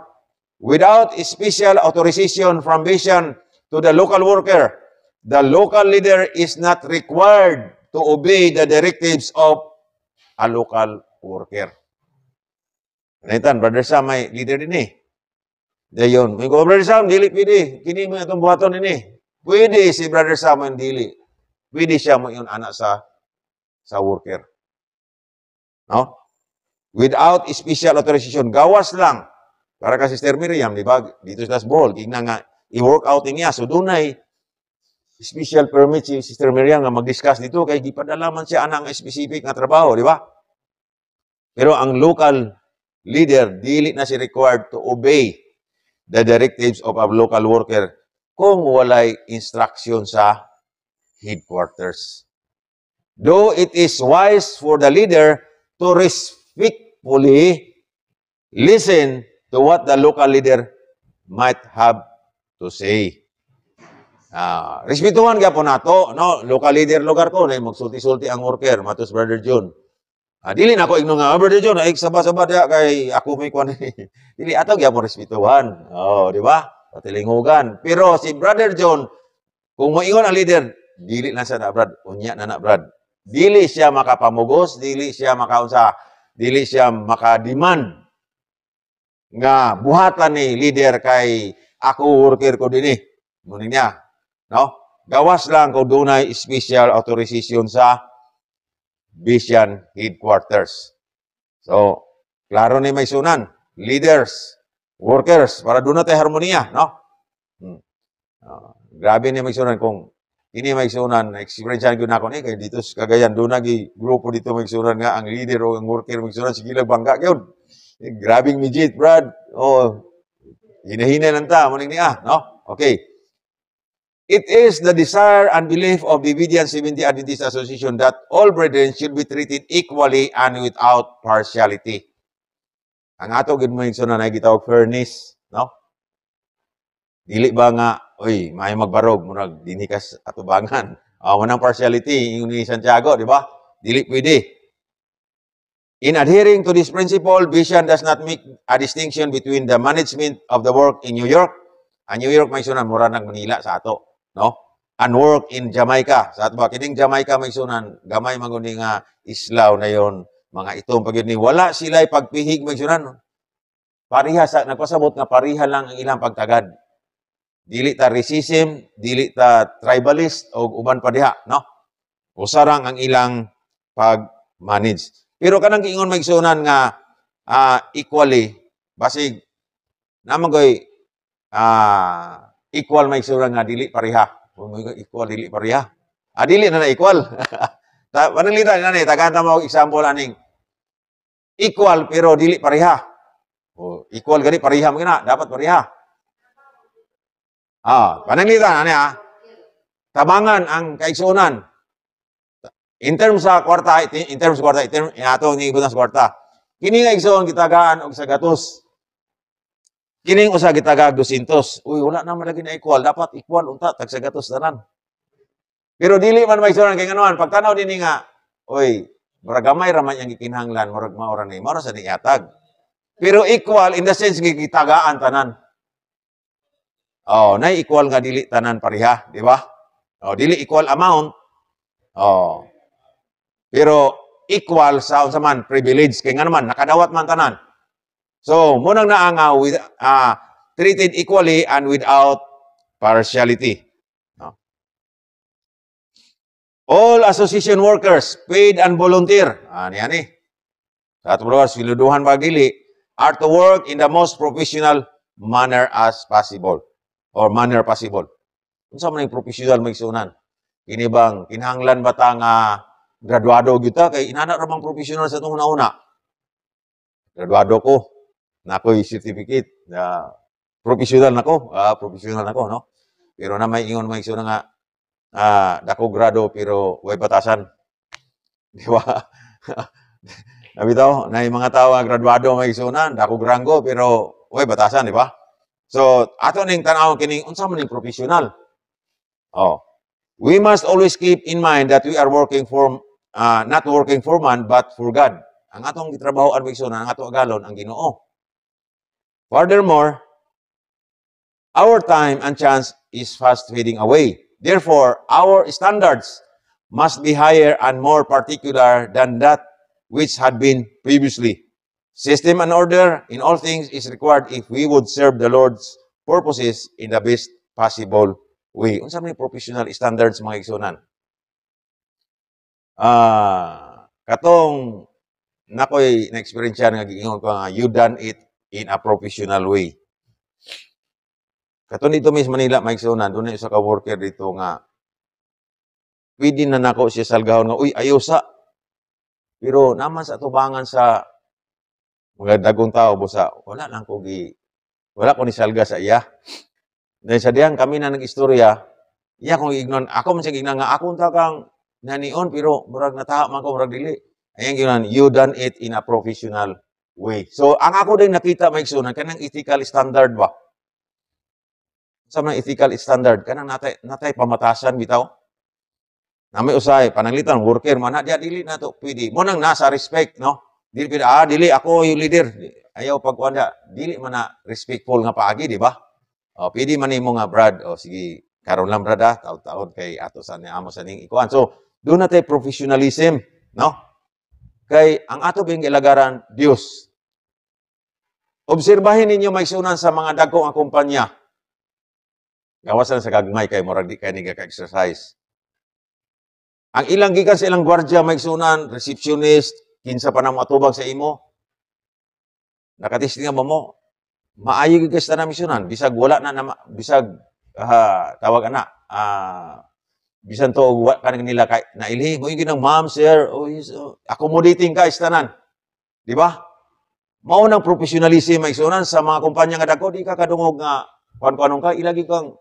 Without special authorization from Vision to the local worker, the local leader is not required to obey the directives of a local worker. Naitan, Brother Sam, may leader din eh. Dayon, may Brother Sam, dili pwede. Kini mo itong buhaton din eh. Pwede si Brother Sam ang dili. Pwede siya mo yung anak sa worker. No? Without special authorization, gawas lang. Para ka Sister Miriam, di ba? Dito sa Bohol, tingnan nga, i-work out niya. So, doon ay special permit si Sister Miriam nga mag-discuss dito kay gipadala man siya anang specific nga trabaho, di ba? Pero ang local leader, dili na si required to obey the directives of a local worker kung walay instruction sa headquarters. Though it is wise for the leader to respectfully listen to what the local leader might have to say. Respetuhan ka po nato, no? Local leader lugar ko, na magsulti-sulti ang worker, matos Brother John. Dili na ako igno nga, Brother John, ay sabah-sabah diya kay ako may kwan. Dili ato gyapon respetuhan. Di ba? Patilingugan. Pero si Brother John, kung moingon ang leader, dili na sa na Brad, unya na Brad. Dili siya makapamugos, dili siya makaunsa, dili siya makademand nga buhatan ni leader kay ako worker ko dinhi. Muning niya, no? Gawas lang kung dunay special authorization sa Vision headquarters. So, klaro ni may sunan, leaders, workers, para doon natin harmonia, no? Grabe ni may sunan kung ini may sunan, experience ko na ako ni, kaya dito sa Cagayan, doon nagi grupo dito may sunan nga, ang leader o ang worker may sunan, sige lang bangga yun. Grabing midget, Brad. Oh, hinahinay lang ta, muning niya, no? Okay. It is the desire and belief of the Vision Seventh-day Adventist Association that all brethren should be treated equally and without partiality. Ang ato gid mo yung na gitawag fairness, no? Dili ba nga, oy, may magbarog, murag dinhi ka sa atubangan. Wanang partiality, yung ni Santiago, di ba? Dili pwede. In adhering to this principle, Vision does not make a distinction between the management of the work in New York. Ang New York may sunan, mura ng Manila sa ato, no? And work in Jamaica. Sa ato ba, kining Jamaica may sunan, gamay manguning nga islaw na yon, mga itong pag ni wala sila'y pagpihig may sunan. Pariha sa nagpasabot nga pariha lang ang ilang pagtagad. Dili ta racism, dili ta tribalist o uban pa diha, no? Usarang ang ilang pag-manage. Pero kanang giingon maigsunan nga equally basig naman koy equal maigsunan nga dili pareha. Equal dili pareha. Dili na equal. Panalitan na ni tagahan mo example aning equal pero dili pareha. Equal gani pareha mo gina, dapat pareha. Panalitan ani tabangan ang kaigsunan. In terms sa kwarta, ato ni ibutang sa kwarta. Kini nga igsoon gitagaan og 100. Kining usa gitagaag 200. Uy, wala na man lagi na equal, dapat equal unta tag 100 tanan. Pero dili man maigsoon kay nganoan pagtanaw dinhi nga, oy, murag gamay ra man yang gikinahanglan, murag maora ni, maora sa niatag. Pero equal in the sense gitagaan tanan. Nay equal nga dili tanan pareha, di ba? Dili equal amount. Pero equal sa unsa man privilege kay nga naman nakadawat man tanan. So munang naanga with treated equally and without partiality. No? All association workers, paid and volunteer, ani sa ato mga siluduhan pagdili are to work in the most professional manner as possible or manner possible. Unsa man ang professional maigsunan? Kini bang kinahanglan ba ta nga graduado kita kay inana ra bang professional sa itong una-una. Graduado ko, nako'y certificate na professional nako, no? Pero na may ingon may isuna nga dako grado pero way batasan. Di ba? Nabitaw, na yung mga tao graduado may isuna, dako granggo pero way batasan, di ba? So, ato ning tan-aw kining unsa man ning professional. We must always keep in mind that we are working for not working for man, but for God. Ang atong gitrabahoan ang atong agalon, ang Ginoo. Furthermore, our time and chance is fast fading away. Therefore, our standards must be higher and more particular than that which had been previously. System and order in all things is required if we would serve the Lord's purposes in the best possible way. Unsa man professional standards mga igsunan? Katong nakoy na-experience nga giingon ko nga you done it in a professional way. Katong dito Miss Manila maigsunan, doon isa ka worker dito nga pwede na nako siya salgahon nga uy ayo sa. Pero naman sa tubangan sa mga dagong tao busa, wala ko ni salga sa iya. Dahil sa diyan kami na nag-istorya, iya kong ignon, ako man siya ignon nga ako unta kang nanion pero murag nataha man ko murag dili. Ayang ginon, you done it in a professional way. So ang ako din nakita maigsunan kanang ethical standard ba? Sa mga ethical standard kanang natay pamatasan bitaw. Na may usay pananglitan worker man dia dili nato pwede. Mo nang nasa respect no. Dili pwede dili ako yung leader. Ayaw pagkuan dia dili man na respectful nga paagi di ba? Pwede man nimo nga Brad sige karon lang brad taon-taon kay ato sa amo sa ning ikuan. So doon natin professionalism, no? Kay ang ato bing ilagaran Dios. Obserbahin ninyo maigsunan sa mga dagkong ang kumpanya. Gawasan sa gagmay kay murag di kay ni ka-exercise. Ang ilang gikan sa ilang gwardiya maigsunan, receptionist, kinsa pa nang matubag sa imo. Nakatisting mo, maayo gid ka na misyonan, bisag wala na, bisag tawag ana, bisan to wa kanang nila kay nailhi mo yung ginang ma'am sir, accommodating ka istanan. Di ba? Mao nang professionalism maigsunan sa mga kumpanya nga dako, di ka kadungog nga kuan-kuanon ka, ilagi kang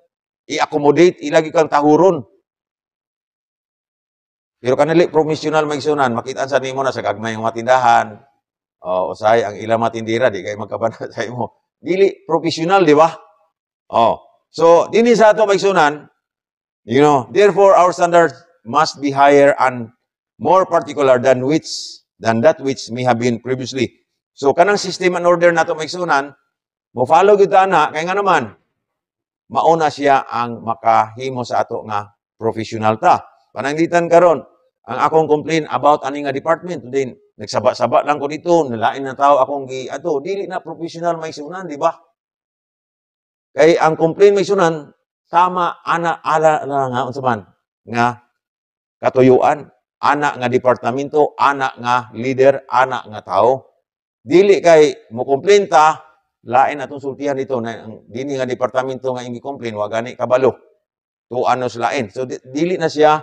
i-accommodate, ilagi kang tahuron. Pero kanili professional maigsunan, makita sa nimo na sa gagmay nga tindahan. Usay ang ilang matindira di kay magkabana sa imo. Dili professional, di ba? So dinhi sa ato maigsunan, therefore our standards must be higher and more particular than that which may have been previously. So kanang system and order nato maigsunan, mo follow gyud ana kay nga naman mauna siya ang makahimo sa ato nga professional ta. Pananglitan karon ang akong complain about ani nga department, then nagsaba-saba lang ko dito, nalain na tao akong dili na professional maigsunan, di ba? Kay ang complain maigsunan tama ana ala nga unsa man nga katuyuan, ana nga departamento, ana nga leader, ana nga tao. Dili kay mo complain ta, lain atong sultihan dito na dini nga departamento nga ingi complain wa gani kabalo. Tuanos lain. So dili na siya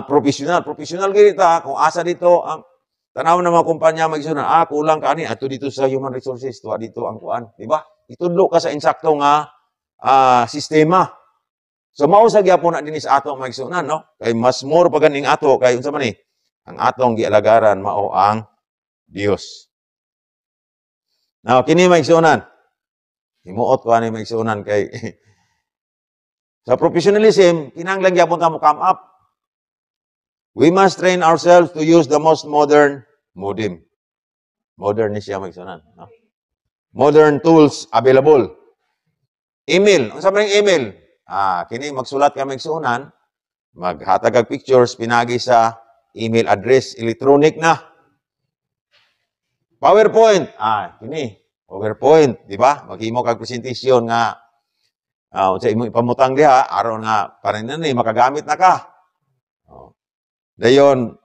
professional. Professional gid ta kung asa dito ang tanaw na mga kumpanya maigsunan, kulang ka ani ato dito sa human resources, tuwa dito ang kuan, di ba? Itudlo ka sa insakto nga sistema. So mao sa gyapon na dinhi sa ato maigsunan, no? Kay mas more pa ganing ato kay unsa man ni ang atong gialagaran mao ang Dios. Now kini maigsunan. Himuot ko ani maigsunan kay sa professionalism kinahanglan gyapon ta mo come up. We must train ourselves to use the most modern modem. Modern ni siya maigsunan, no? Modern tools available. Email, unsa man email? Kini magsulat ka maigsunan, maghatag og pictures pinagi sa email address, electronic na. PowerPoint, kini, PowerPoint, di ba? Maghimo kag presentasyon nga unsa imo ipamutang diha aron nga parin ni makagamit na ka. Dayon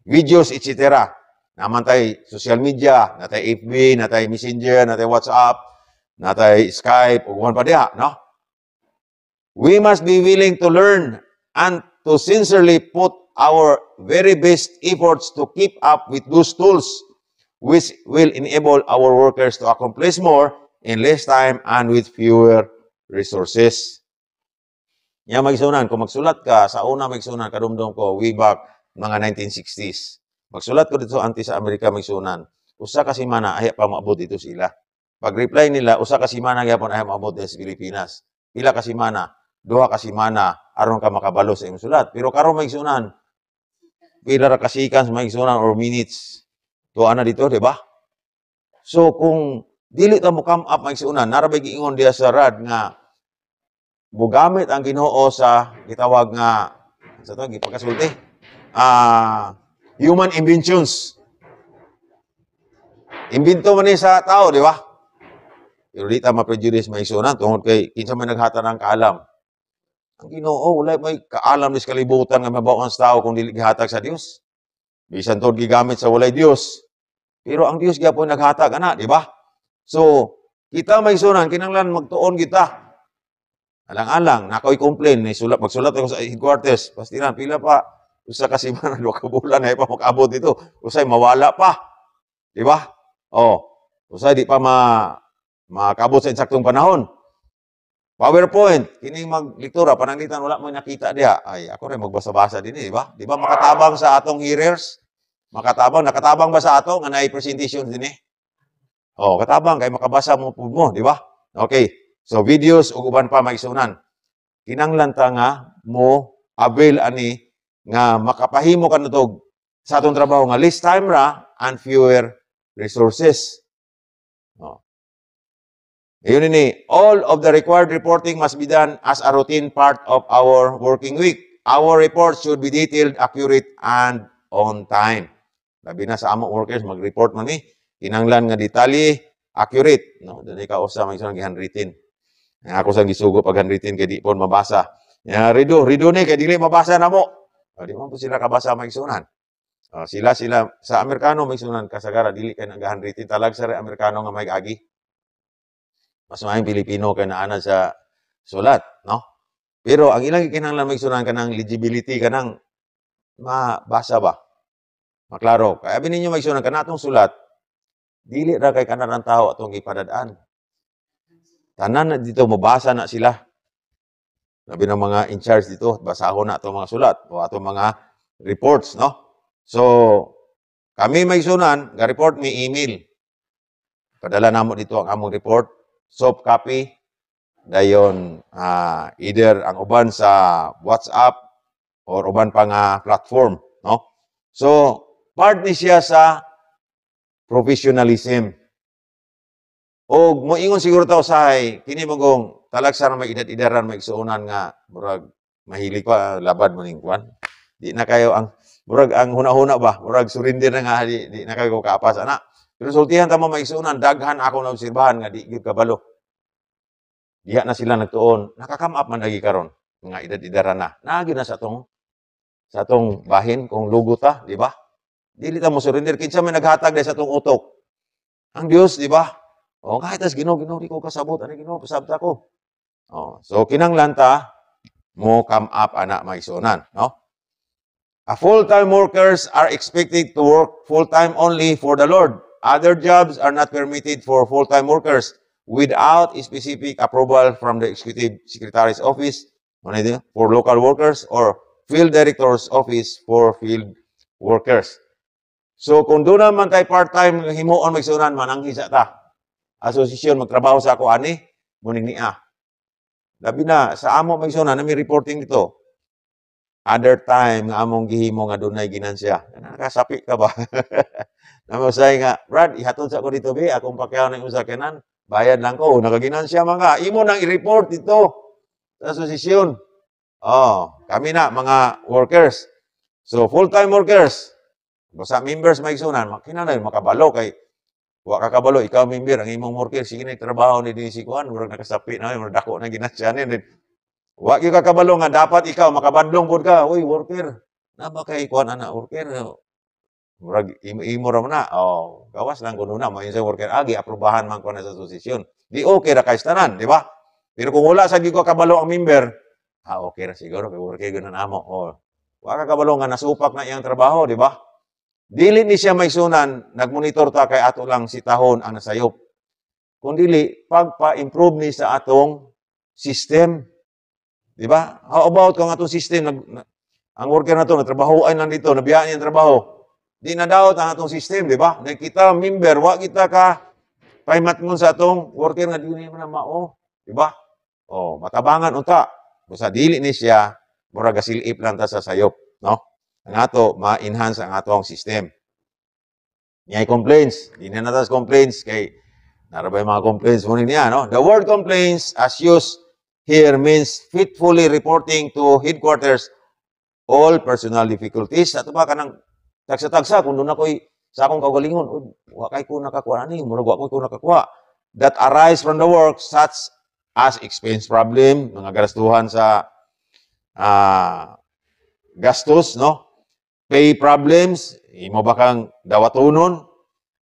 videos etc. Naman tay social media, natay FB, natay Messenger, natay WhatsApp, natay Skype, ug pa diha, no? We must be willing to learn and to sincerely put our very best efforts to keep up with those tools which will enable our workers to accomplish more in less time and with fewer resources. Nga maigsunan, kung magsulat ka, sa una maigsunan, kadumdum ko, way back, mga 1960s. Magsulat ko dito anti sa Amerika maigsunan, usa ka semana, ay pa maabot dito sila. Pag-reply nila, usa ka semana, gyapon ay maabot dito sa Pilipinas. Pila ka semana, 2 ka semana, aron ka makabalo sa imong sulat. Pero karon maigsunan, pila ra ka seconds maigsunan or minutes, tuwa na dito, di ba? So, kung dili ta mo come up maigsunan, narabay giingon diya sa rad nga, bugamit ang Ginoo sa gitawag nga sa to gipagasulti human inventions. Imbento man ni sa tao, di ba? Pero di ta ma-prejudice maigsunan tungod kay kinsa man naghata ng kaalam. Ang Ginoo wala may kaalam sa kalibutan nga mabaw ang tao kung dili gihatag sa Dios. Bisan tod gigamit sa walay Dios. Pero ang Dios gyapon naghatag ana, di ba? So, kita maigsunan kinahanglan magtuon kita. Alang-alang, nakoy complain, magsulat ako sa headquarters, pastiran, pila pa, usa ka semana, 2 ka bulan, ay pa makaabot dito, usay mawala pa. Di ba? Usay di pa makabot sa insaktong panahon. PowerPoint, kining magliktura, pananglitan, wala mo nakita diha. Ay, ako rin magbasa-basa din, di ba? Di ba makatabang sa atong hearers? Nakatabang ba sa ato nga na-presentation din eh? Katabang, kay makabasa mo po mo, di ba? Okay. So videos ug uban pa maigsunan. Kinahanglan ta nga mo avail ani nga makapahimo ka natog sa atong trabaho nga less time ra and fewer resources. Ayun ini, all of the required reporting must be done as a routine part of our working week. our reports should be detailed, accurate, and on time. Labi na sa among workers, mag-report man kinanglan nga detalye, accurate. No? Doon ikaw sa mga isang handwritten. Ako sang gisugo pag handwritten kay di po mabasa. Rido ni kay dili mabasa na mo. Di mo po sila kabasa maigsunan. Sila sa Amerikano maigsunan kasagara dili kay nag-handwritten talag sa Amerikano nga may agi. Mas maayong Pilipino kay naana sa sulat, no? Pero ang ilang kinahanglan maigsunan kanang legibility kanang mabasa ba? Maklaro. Kaya bininyo maigsunan kanatong sulat dili ra kay kanang tao atong ipadadaan. Tanan na dito mabasa na sila. Labi ng mga in charge dito, basahon na itong mga sulat o itong mga reports, no? So, kami may sunan, ga-report may email. Padala namo dito ang among report, soft copy, dayon either ang uban sa WhatsApp or uban pa nga platform, no? So, part ni siya sa professionalism. O moingon siguro tao sahay, kini magong talagsa na may edad-edaran may igsuunan nga murag mahilig pa labad mo ning kwan. Di na kayo ang murag ang huna-huna ba, murag surrender na nga di na kayo kaapas ana. Pero sultihan ta mo may igsuunan daghan ako na obserbahan nga di gyud kabalo. Diha na sila nagtuon, nakakam up man lagi karon nga edad-edaran na. Naagi na sa tong bahin kung lugo ta, di ba? Dili ta mo surrender kinsa may naghatag dahil sa tong utok. Ang Dios, di ba? O kahit as Ginoo di ko kasabot, ani Ginoo pasabta ko. So kinanglan ta mo come up ana maigsuonan, no? A full-time workers are expected to work full-time only for the Lord. Other jobs are not permitted for full-time workers without specific approval from the Executive Secretary's Office for local workers or Field Director's Office for field workers. So kung doon naman tayo part-time himuon maigsuonan mananghi sa ta. Asosasyon magtrabaho sa ako ani muning niya. Labi na sa amo maigsuonan na may reporting dito. Other time nga among gihimo nga dunay ginansya. Nakasapi ka ba? Namasay nga, Brad, ihatod sa ko dito be, akong pakyaw na usa kanan, bayad lang ko, nakaginansya mga. Imo nang i-report dito sa asosasyon. Kami na mga workers. So full-time workers. Sa members maigsuonan, kinahanglan makabalo kay wa ka kabalo, ikaw member, ang imong worker, sige na trabaho ni si Kuan, murag nakasapi na, murag dako na ginansyanin. Wa gyud ka kabalo nga dapat ikaw makabadlong pud ka, uy worker. Na ba kay Kuan ana worker? Murag imo ra na. Gawas lang kuno na mo sa worker agi aprobahan man ko na sa asosasyon. Di okay ra kay tanan, di ba? Pero kung wala sa gyud ka kabalo ang member, okay ra siguro kay worker gyud na namo. Wa ka kabalo nga nasupak na iyang trabaho, di ba? Dili ni siya maigsunan, nagmonitor ta kay ato lang sitahon ang nasayop. Kung dili, pagpa-improve ni sa atong system. Di ba? How about kung atong system, ang worker na to, nagtrabahoan lang dito, nabiyaan niya ang trabaho. Di na daot ang atong system, di ba? Kita member, wa kita ka paimatngon sa atong worker nga dili man na mao. Di ba? Matabangan unta. Basta dili ni siya, murag gasilip lang ta sa sayop. No? Ang ato, ma-enhance ang atong system. Niyay complaints. Di na natas complaints kay narabay mga complaints mo niya, no? The word complaints as used here means faithfully reporting to headquarters all personal difficulties. Ato ba kanang tagsa-tagsa kung doon ako'y sa akong kaugalingon, wa kay ko nakakuha ani, murag wa ko nakakuha. That arise from the work such as expense problem, mga gastuhan sa gastos, no? Pay problems, imo ba kang dawatonon,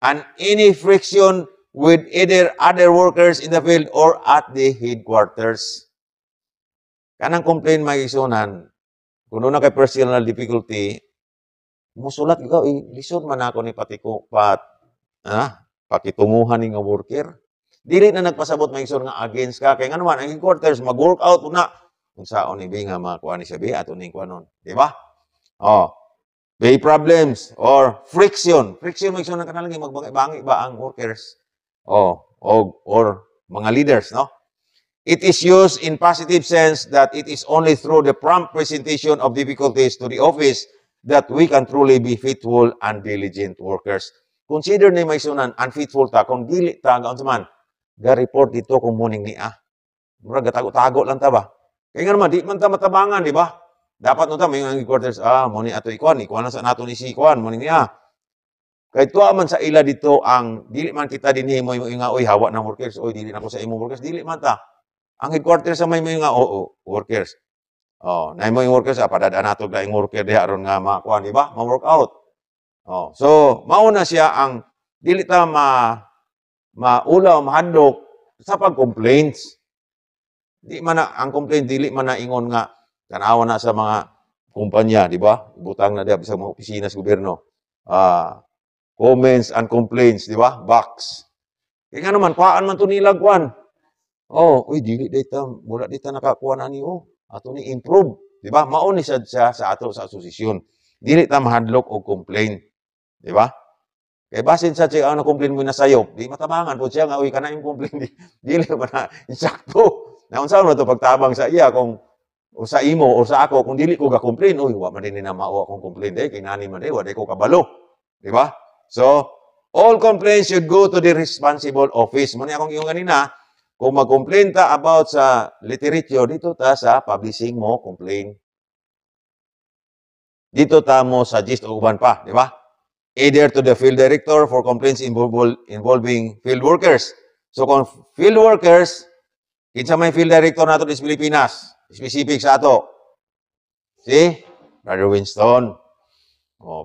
and any friction with either other workers in the field or at the headquarters. Kanang complain maigsunan, kung na kay personal difficulty, musulat ikaw, lisod man ako ni pakitunguhan ni nga worker. Dili na nagpasabot maigsunan nga against ka, kaya nga naman, ang headquarters, mag-work out na, kung saan ni nga makuha ni sabi, ato ni kuanon. Di ba? Pay problems or friction. Friction maigsunan ka na lang, magbangi ba ang workers? Or mga leaders, no? It is used in positive sense that it is only through the prompt presentation of difficulties to the office that we can truly be faithful and diligent workers. Consider ni maigsunan, unfaithful ta, kung dili ta, gaon man, ga-report dito kung muning niya. Murag tago-tago lang ta ba? Kaya nga naman, di man ta matabangan, di ba? Dapat nung may headquarters, mo ni ato ikuan na sa nato ni si ikuan, mo ni niya. Kahit tuwa man sa ila dito ang, dili man kita dinhi mo yung nga, oy, hawa ng workers, oy, dili na ko sa imo workers, dili man ta. Ang headquarters sa may nga, workers. Na imo yung workers, padadaan nato na yung worker diha aron nga makuan, di ba? Ma-work out. So, mauna siya ang, dili ta maulaw, mahadlok sa pag-complaints. Di man na, ang complaint, dili man na ingon nga, tanawa na sa mga kumpanya, di ba? Butang na diya sa mga opisina sa gobyerno. Comments and complaints, di ba? Box. Kaya nga naman, kuhaan man ito nilag, kuhaan. Uy, dili dita, mula dita nakakuha na niyo. Ato ni improve. Di ba? Mauni siya sa ato sa asosisyon. Dili ta mahadlok o complain. Di ba? Kaya basin sa siya, ano complain mo na sayo, di matabangan po siya nga, uy, ka na yung complain. Dili ba na, insakto. Naunsaon na ito pagtabang sa iya, kung o sa imo o sa ako, kung dili ko ga-complain, uy, wa man din na mao akong complain, kay nani man wa ko kabalo. Di ba? So, all complaints should go to the responsible office. Muna akong yung kanina, kung mag-complain ta about sa literature, dito ta sa publishing mo, complain. Dito ta mo suggest o uban pa, di ba? Either to the field director for complaints involving field workers. So, kung field workers, kinsa may field director nato sa Pilipinas, specific sa ato. Si Brother Winston.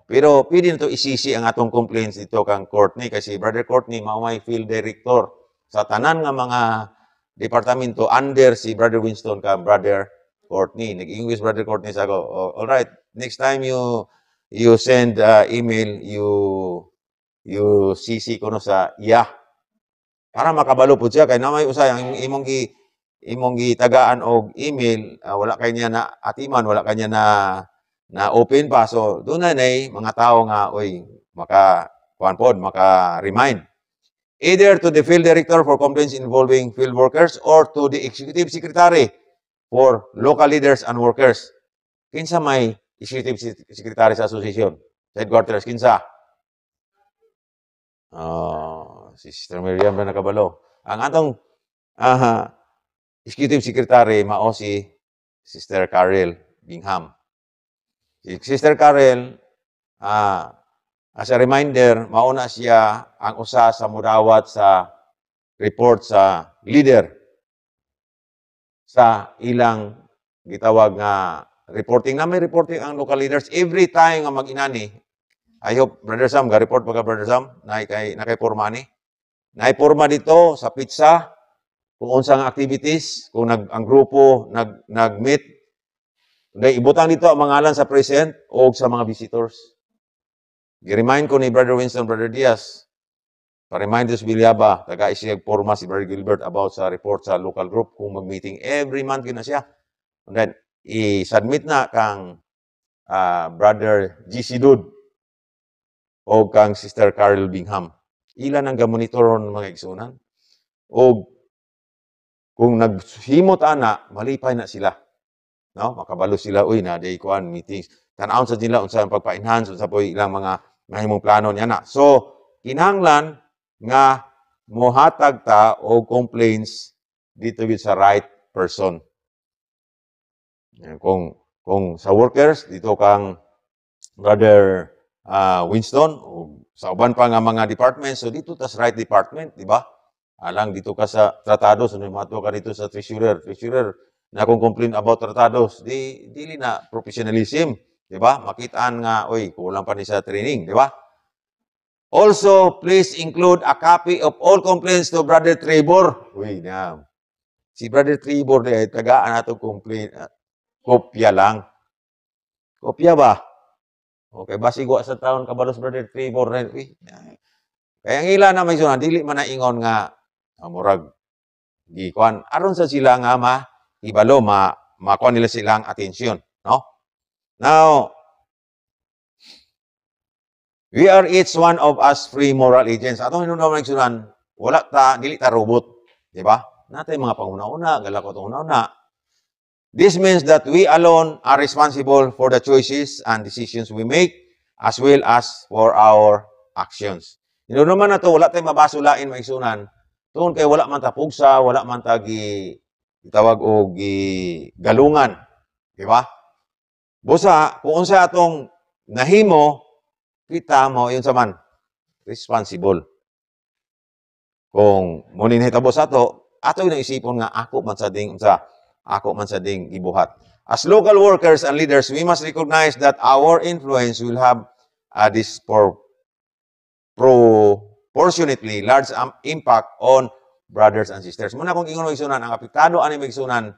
Pero pwede na ito isisi ang atong complaints dito kang Courtney kasi Brother Courtney may field director sa tanan nga mga departamento under si Brother Winston kang Brother Courtney. Nag-English Brother Courtney sa ako, all right, next time you send email, you CC ko no sa para makabalo po siya kay namay usay ang imong gitagaan og email, wala kay niya na atiman, wala kay niya na open pa. So doon na mga tao nga oy maka-remind. Either to the field director for complaints involving field workers or to the executive secretary for local leaders and workers. Kinsa may executive secretary sa association? Sa headquarters, kinsa? Si Sister Miriam na nakabalo. Ang atong executive secretary mao si Sister Carol Bingham. Si Sister Carol, as a reminder, mauna siya ang usa sa murawat sa report sa leader sa ilang gitawag nga reporting. Na may reporting ang local leaders every time nga mag-inani. I hope, Brother Sam, ga-report pa ka, Brother Sam, na kay porma ni. Naiporma dito sa pizza, kung unsang activities, kung ang grupo nag-meet, ibutang dito ang mangalan sa present o sa mga visitors. I-remind ko ni Brother Winston, Brother Diaz, pa-remind sa Bilyaba, taga-isiyag porma si Brother Gilbert about sa report sa local group kung mag-meeting every month yun na siya. And then, i-submit na kang Brother GC Dud o kang Sister Carol Bingham. Ilan ang gamonitoron mga igsunan? O kung naghimot ana, malipay na sila. No? Makabalo sila, uy, na day kuan meetings. Tanawon sa nila unsa ang pagpa-enhance unsa po ilang mga mahimong plano niya na. So, kinahanglan nga mohatag ta o complaints dito with sa right person. Kung sa workers, dito kang Brother Winston, o sa uban pa nga mga departments, so dito tas right department, di ba? Alang dito ka sa tratados, ano mato ka dito sa treasurer na kung complain about tratados, dili na professionalism, di ba? Makitaan nga, oy, kulang pa ni sa training, di ba? Also, please include a copy of all complaints to Brother Trevor. Uy, na. Si Brother Trevor, tagaan nato complaint. Kopya lang. Kopya ba? Okay, basig wa sa taon kabalos Brother Trevor. Kaya ang ila na may sunan, dili man na ingon nga murag gikuan. Aron sa sila nga ibalo makuha nila silang atensyon, no? Now, we are each one of us free moral agents. Atong hinunong nagsunan, wala ta, dili ta robot, di ba? Natay mga panguna-una, galakot una-una. This means that we alone are responsible for the choices and decisions we make as well as for our actions. Ino naman na to, wala tayong mabasulain maigsunan. Tungkol kay wala man ta pugsa, wala man ta gitawag o galungan. Di ba? Busa, kung unsa atong nahimo, kita mo yun sa man responsible. Kung muni nahitabo sa ato yung isipon nga ako man sa ding ibuhat. As local workers and leaders, we must recognize that our influence will have a proportionately large impact on brothers and sisters. Muna kung ingon magsunan, ang apektado ani magsunan,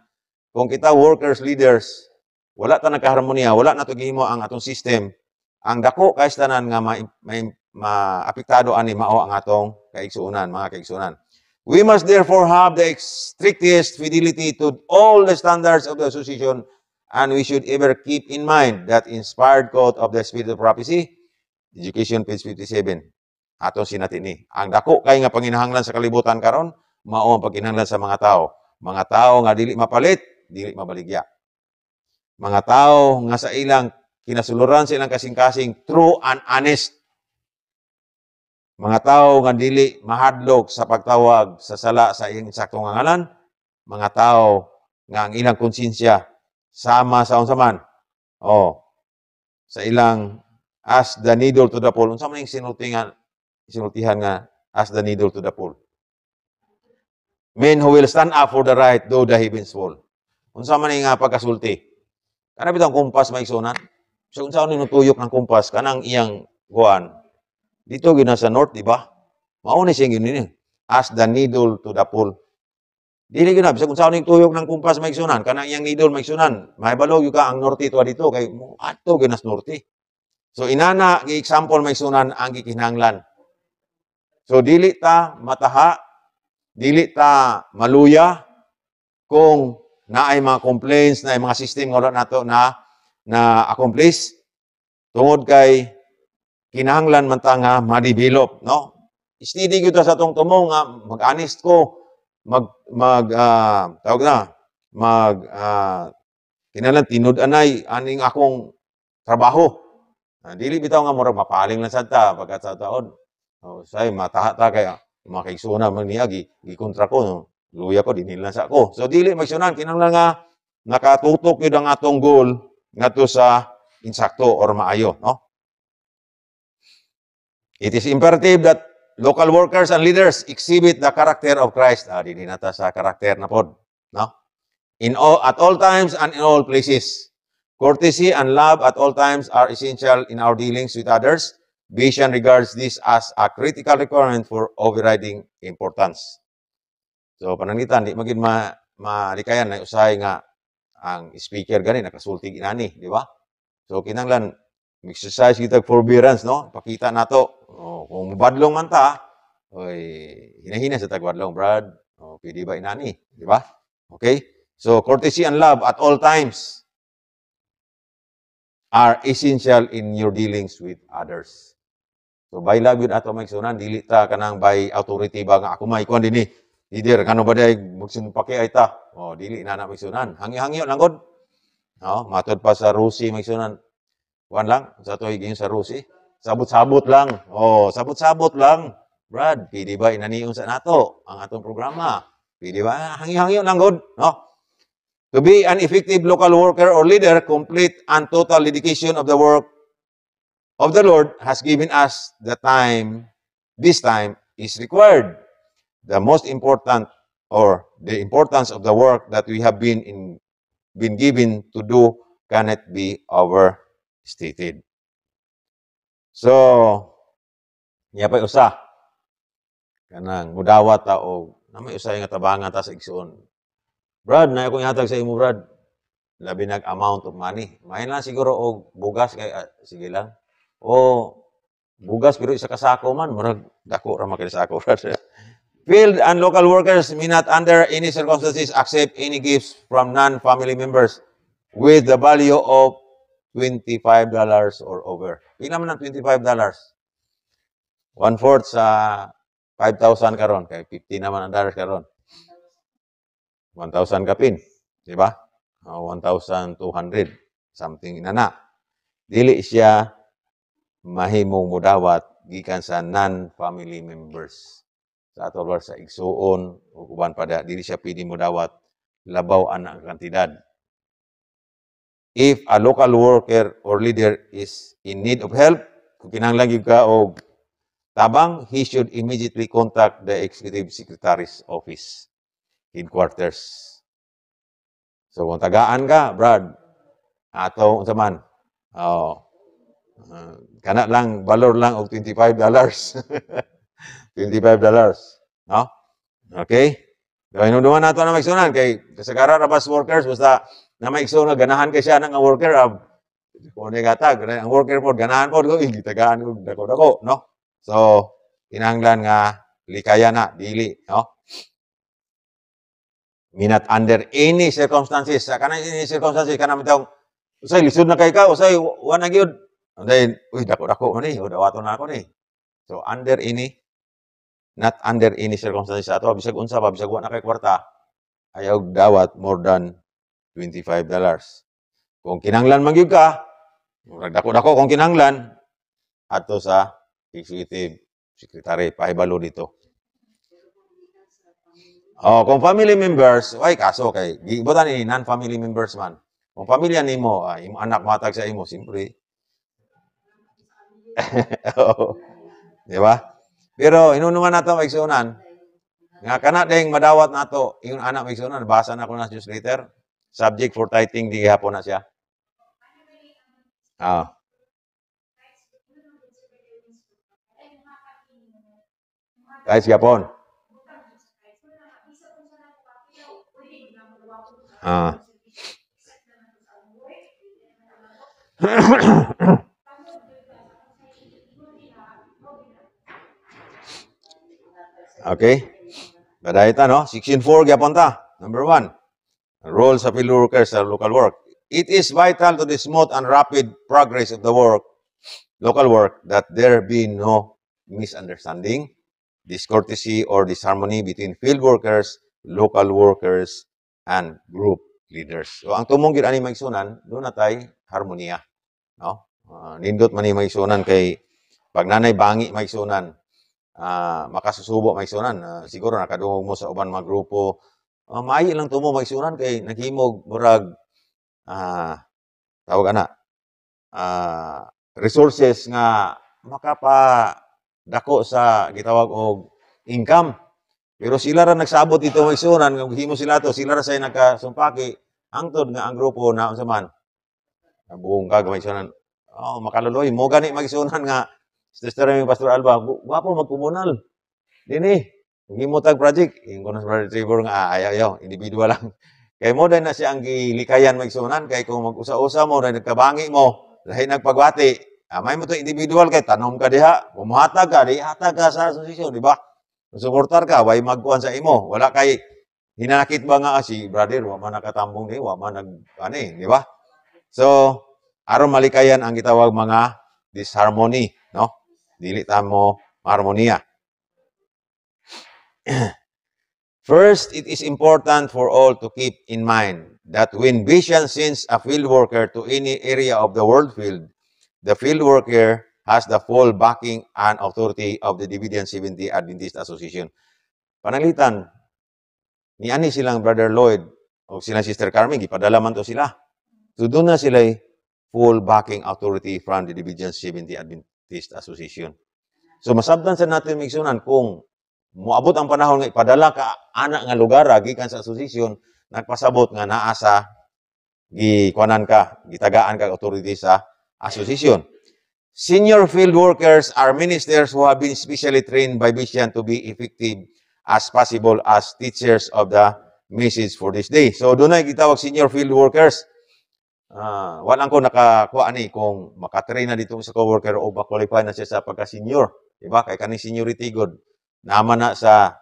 kung kita workers, leaders, wala ta nagkaharmonya, wala na to gihimo ang atong system, ang dako kay tanan nga maapektado ani mao ang atong kaigsuonan, mga kaigsuonan. We must therefore have the strictest fidelity to all the standards of the association, and we should ever keep in mind that inspired quote of the Spirit of Prophecy, Education, page 57, atong sinatini. Ang dako kay nga panginahanglan sa kalibutan karon, mao ang pagkinahanglan sa mga tao. Mga tao nga dili mapalit, dili mabaligya. Mga tao nga sa ilang kinasuluran sa ilang kasing-kasing true and honest. Mga tao nga dili mahadlok sa pagtawag sa sala sa iyang saktong ngalan. Mga tao nga ang ilang konsensya sama sa unsa man. Sa ilang as the needle to the pole. Unsa man yung sinultihan nga as the needle to the pole. Men who will stand up for the right though the heavens fall. Unsa man nga pagkasulti. Kana bitang kumpas maigsunan. So unsa man nutuyok ng kumpas kanang iyang kuan. Dito gina sa north, di ba? Mao ni sing yun as the needle to the pole. Dili gyud na bisag unsa man tuyok ng kumpas maigsunan kanang iyang needle maigsunan. Mahibalog ka ang norte tuwa dito kay adto gyud nas norte. So inana gi example maigsunan ang gikinahanglan. So dili ta mataha, dili ta maluya kung naay mga complaints, naay mga system nga wala nato na accomplish tungod kay kinahanglan man ta nga ma-develop, no? Steady gyud sa atong tumo nga mag-honest ko, kinahanglan tinud-anay aning akong trabaho. Dili bitaw nga murag mapaling lang sad ta pagkat sa taon. Say mataha ta kay mga kaigsuonan man niya gikontra ko, no? Luya ko dinhil na sa ako. So dili maigsuonan kinahanglan nga nakatutok gyud ang atong goal ngadto sa insakto or maayo, no? It is imperative that local workers and leaders exhibit the character of Christ. Dili na ta sa karakter na pod, no? At all times and in all places. Courtesy and love at all times are essential in our dealings with others. Vision regards this as a critical requirement for overriding importance. So, panangitan, di magin malikayan na usahay nga ang speaker gani, nakasulti ginani, di ba? So, kinanglan, exercise kita forbearance, no? Pakita nato. Kung badlong man ta, hinahina sa tagwadlong, Brad. Pwede ba inani, di ba? Okay? So, courtesy and love at all times are essential in your dealings with others. So, by love yun ato maigsunan, dili ta kanang by authority ba nga ako maikuan din leader, kano ba day magsinpaki ay ta? Dili na maigsunan. Hangyo-hangyo lang god. Matod pa sa Rusi maigsunan. Kuan lang, sa to higing sa Rusi. Sabot-sabot lang. Sabot-sabot lang. Brad, pwede ba inaniyon sa nato ang atong programa? Pwede ba? Hangyo-hangyo lang god, no? To be an effective local worker or leader, complete and total dedication of the work of the Lord has given us the time, this time is required. The most important or the importance of the work that we have been given to do cannot be overstated. So, niya pa usa. Kanang mudawat ta o na may usa nga tabangan ta sa igsuon. Brad, na akong ihatag sa imo, Brad. Labi nag-amount of money. Mahin lang siguro og bugas kay sige lang. Bugas pero isa ka sako man, murag dako ra makita sako, Brad. Field and local workers may not under any circumstances accept any gifts from non-family members with the value of $25 or over. Pila man ang $25? 1/4 sa 5,000 karon kay 50 naman ang dollars karon. 1,000 kapin, di ba? 1,200 something inana. Dili siya mahimong mudawat gikan sa non-family members. Sa ato sa igsuon ug uban pa dili siya pwede mudawat labaw ana ang kantidad. if a local worker or leader is in need of help, kung kinahanglan gyud ka og tabang, he should immediately contact the Executive Secretary's office, headquarters. So kung tagaan ka, Brad, ato unsa man, kana lang, valor lang og $25. $25. No? Okay? So, inuduman nato na maigsunan kay kasagaran ra bus workers basta na maigsunan ganahan kay siya nang worker kung negatag ang worker pod ganahan pod ko gitagaan ko dako-dako, no? So kinahanglan nga likaya na dili, no? Not under any circumstances. Sa kanang any circumstances kana mitong usay lisod na kay ka, usay wa na gyud. And then, uy dako-dako man ni, dawaton na ako ni. So not under any circumstances ato bisag unsa pa bisag wa na kay kwarta ayaw dawat more than $25. Kung kinahanglan man gyud ka, dako-dako kung kinahanglan ato sa Executive Secretary pahibalo dito. Kung family members, ay kaso kay giibotan ni non-family members man. Kung pamilya nimo, imo anak matag sa imo, simpre. Di ba? Pero inunuman nato maigsunan nga kana ding madawat nato yung anak maigsunan basa na ko na newsletter subject for tithing di hapon na siya. Kahit Japon. Okay. Badayta, no? Section 4, gyapon ta. Number 1, roles of field workers sa local work. It is vital to the smooth and rapid progress of the local work, that there be no misunderstanding, discourtesy, or disharmony between field workers, local workers, and group leaders. So, ang tumong gid ani maigsunan, doon na tay harmonia. No? Nindot man ni maigsunan kay pag nanay bangi maigsunan, makasusubo maigsunan, siguro nakadungog mo sa uban mga grupo, maayo lang tumo maigsunan kay naghimog murag tawag ana resources nga makapa dako sa gitawag og income. Pero sila ra nagsabot dito maigsunan nga himo sila to, sila ra say nagkasumpaki hangtod nga ang grupo na unsa man buong kag maigsunan makaluloy mo gani maigsunan nga Sister Pastor Alba, wapo magkomunal. Dini, himo tag project, ingon sa Brother Trevor nga ayaw, individual lang. Kay mo na siya ang gilikayan maigsunan kay kung mag-usa-usa mo na nagkabangi mo, lahi nagpagwati, may mo to individual kay tanom ka diha, kumuhatag ka, di hatag ka sa asosasyon, di ba? Suportar ka, way magkuhan sa imo. Wala kay hinanakit ba nga si brother, wa man nakatambong di, wa man di ba? So, aron malikayan ang gitawag mga disharmony, no? Dili ta mo harmonia. First, it is important for all to keep in mind that when Vision sends a field worker to any area of the world field, the field worker has the full backing and authority of the Division 70 Adventist Association. Pananglitan, ni ani silang Brother Lloyd o silang Sister Carmen, gipadala man to sila. So doon na sila full backing authority from the Division 70 Adventist Association. So masabtan sa natin maigsunan kung moabot ang panahon nga ipadala ka anak nga lugar gikan sa association, nagpasabot nga naa sa gikuanan ka, gitagaan ka authority sa association. Senior field workers are ministers who have been specially trained by Vision to be effective as possible as teachers of the message for this day. So doon na gitawag senior field workers. Walang ko nakakuha ni kung makatrain na dito sa co-worker o ba-qualify na siya sa pagka-senior. Diba? Kaya kaning seniority good. Naman na sa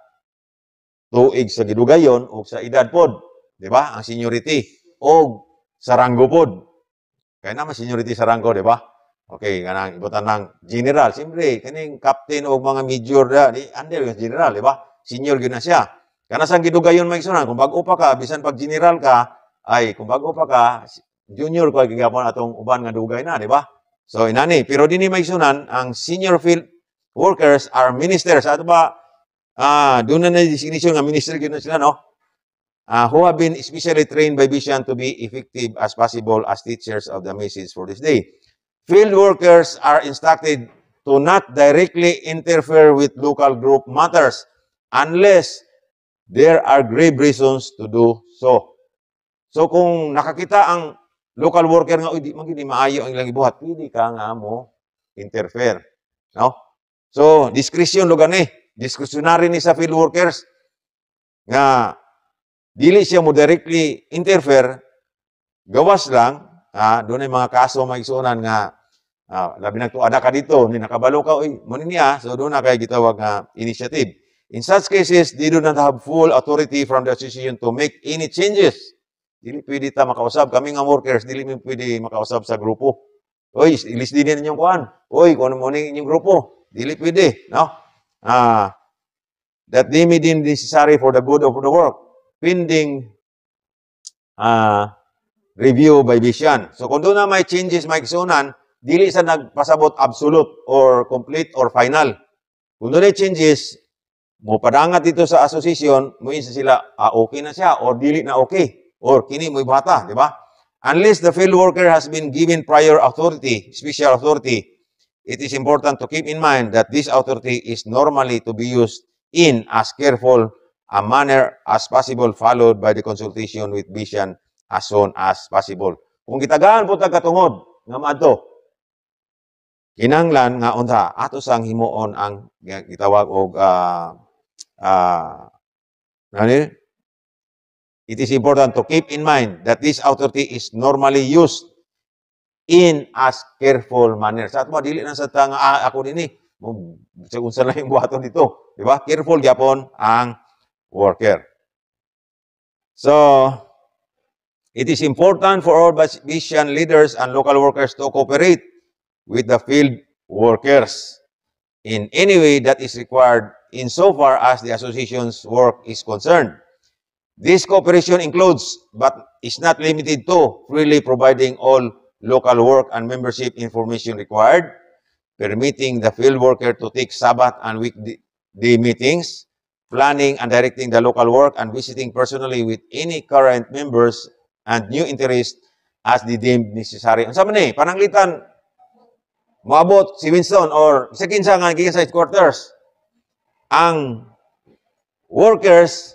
tuig sa gidugayon o sa edad pod. Diba? Ang seniority. O sa ranggo pod. Kaya naman seniority sa ranggo, diba? Okay, kanang ibutan ng general. Siyempre, kaning captain o mga major da, di under yung general, diba? Senior yun na siya. Kana sa gidugayon maigsunan, kung bago pa ka, bisan pag general ka, ay kung bago pa ka, junior ko gigapon atong uban nga dugay na, di ba? So inani, pero dinhi maigsunan ang senior field workers are ministers. Ato ba doon na designation nga minister gyud na sila, no? who have been especially trained by Vision to be effective as possible as teachers of the message for this day. Field workers are instructed to not directly interfere with local group matters unless there are grave reasons to do so. So kung nakakita ang local worker nga, di maayo ang ilang ibuhat, pwede ka nga mo interfere. No? So, discretion lo gani. Discretionary ni sa field workers nga dili siya mo directly interfere, gawas lang, doon ay mga kaso maigsunan nga, labi nagtuada ka dito, ni nakabalo ka, mo niya, so doon na kaya gitawag nga initiative. In such cases, they do not have full authority from the association to make any changes. Dili pwede ta makausap, kami nga workers, dili pwede makausap sa grupo. Oy, ilis din ninyong kuhan. Oy, kung ano mo inyong grupo, dili pwede, no? That they may deem necessary for the good of the work, pending review by Vision. So kung doon na may changes, may kisunan, dili sa nagpasabot absolute or complete or final. Kung doon ay changes, mo padangat dito sa association, mo isa sila, okay na siya, or dili na okay, or kini mo ibata, di ba? Unless the field worker has been given prior authority, special authority, it is important to keep in mind that this authority is normally to be used in as careful a manner as possible, followed by the consultation with Vision as soon as possible. Kung gitagaan po katungod nga madto, kinahanglan nga unta ato sang himuon ang gitawag og it is important to keep in mind that this authority is normally used in as careful manner. Sa ato dili na sa tanga ako dinhi, unsa na yung buhaton dito, di ba? Careful gyapon ang worker. So, it is important for all Vision leaders and local workers to cooperate with the field workers in any way that is required insofar as the association's work is concerned. This cooperation includes, but is not limited to, freely providing all local work and membership information required, permitting the field worker to take Sabbath and weekday meetings, planning and directing the local work, and visiting personally with any current members and new interest as they deem necessary. Ang sabi ni, pananglitan, moabot si Winston or sa kinsa nga gikan sa headquarters, ang workers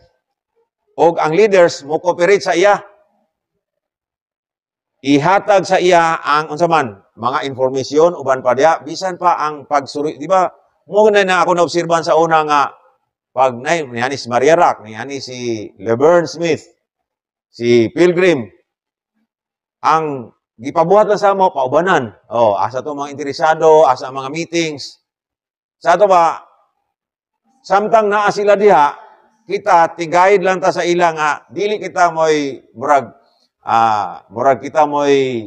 o ang leaders mo cooperate sa iya. Ihatag sa iya ang unsaman mga informasyon uban pa diya bisan pa ang pagsuri, di ba? Mo na ako naobserbahan sa una nga pag ni si Maria Rack, ni si Laverne Smith, si Pilgrim, ang gipabuhat lang sa mo paubanan. Asa to mga interesado, asa mga meetings. Sa ato ba samtang naa sila diha, kita tigayid lang ta sa ila nga dili kita moy murag kita moy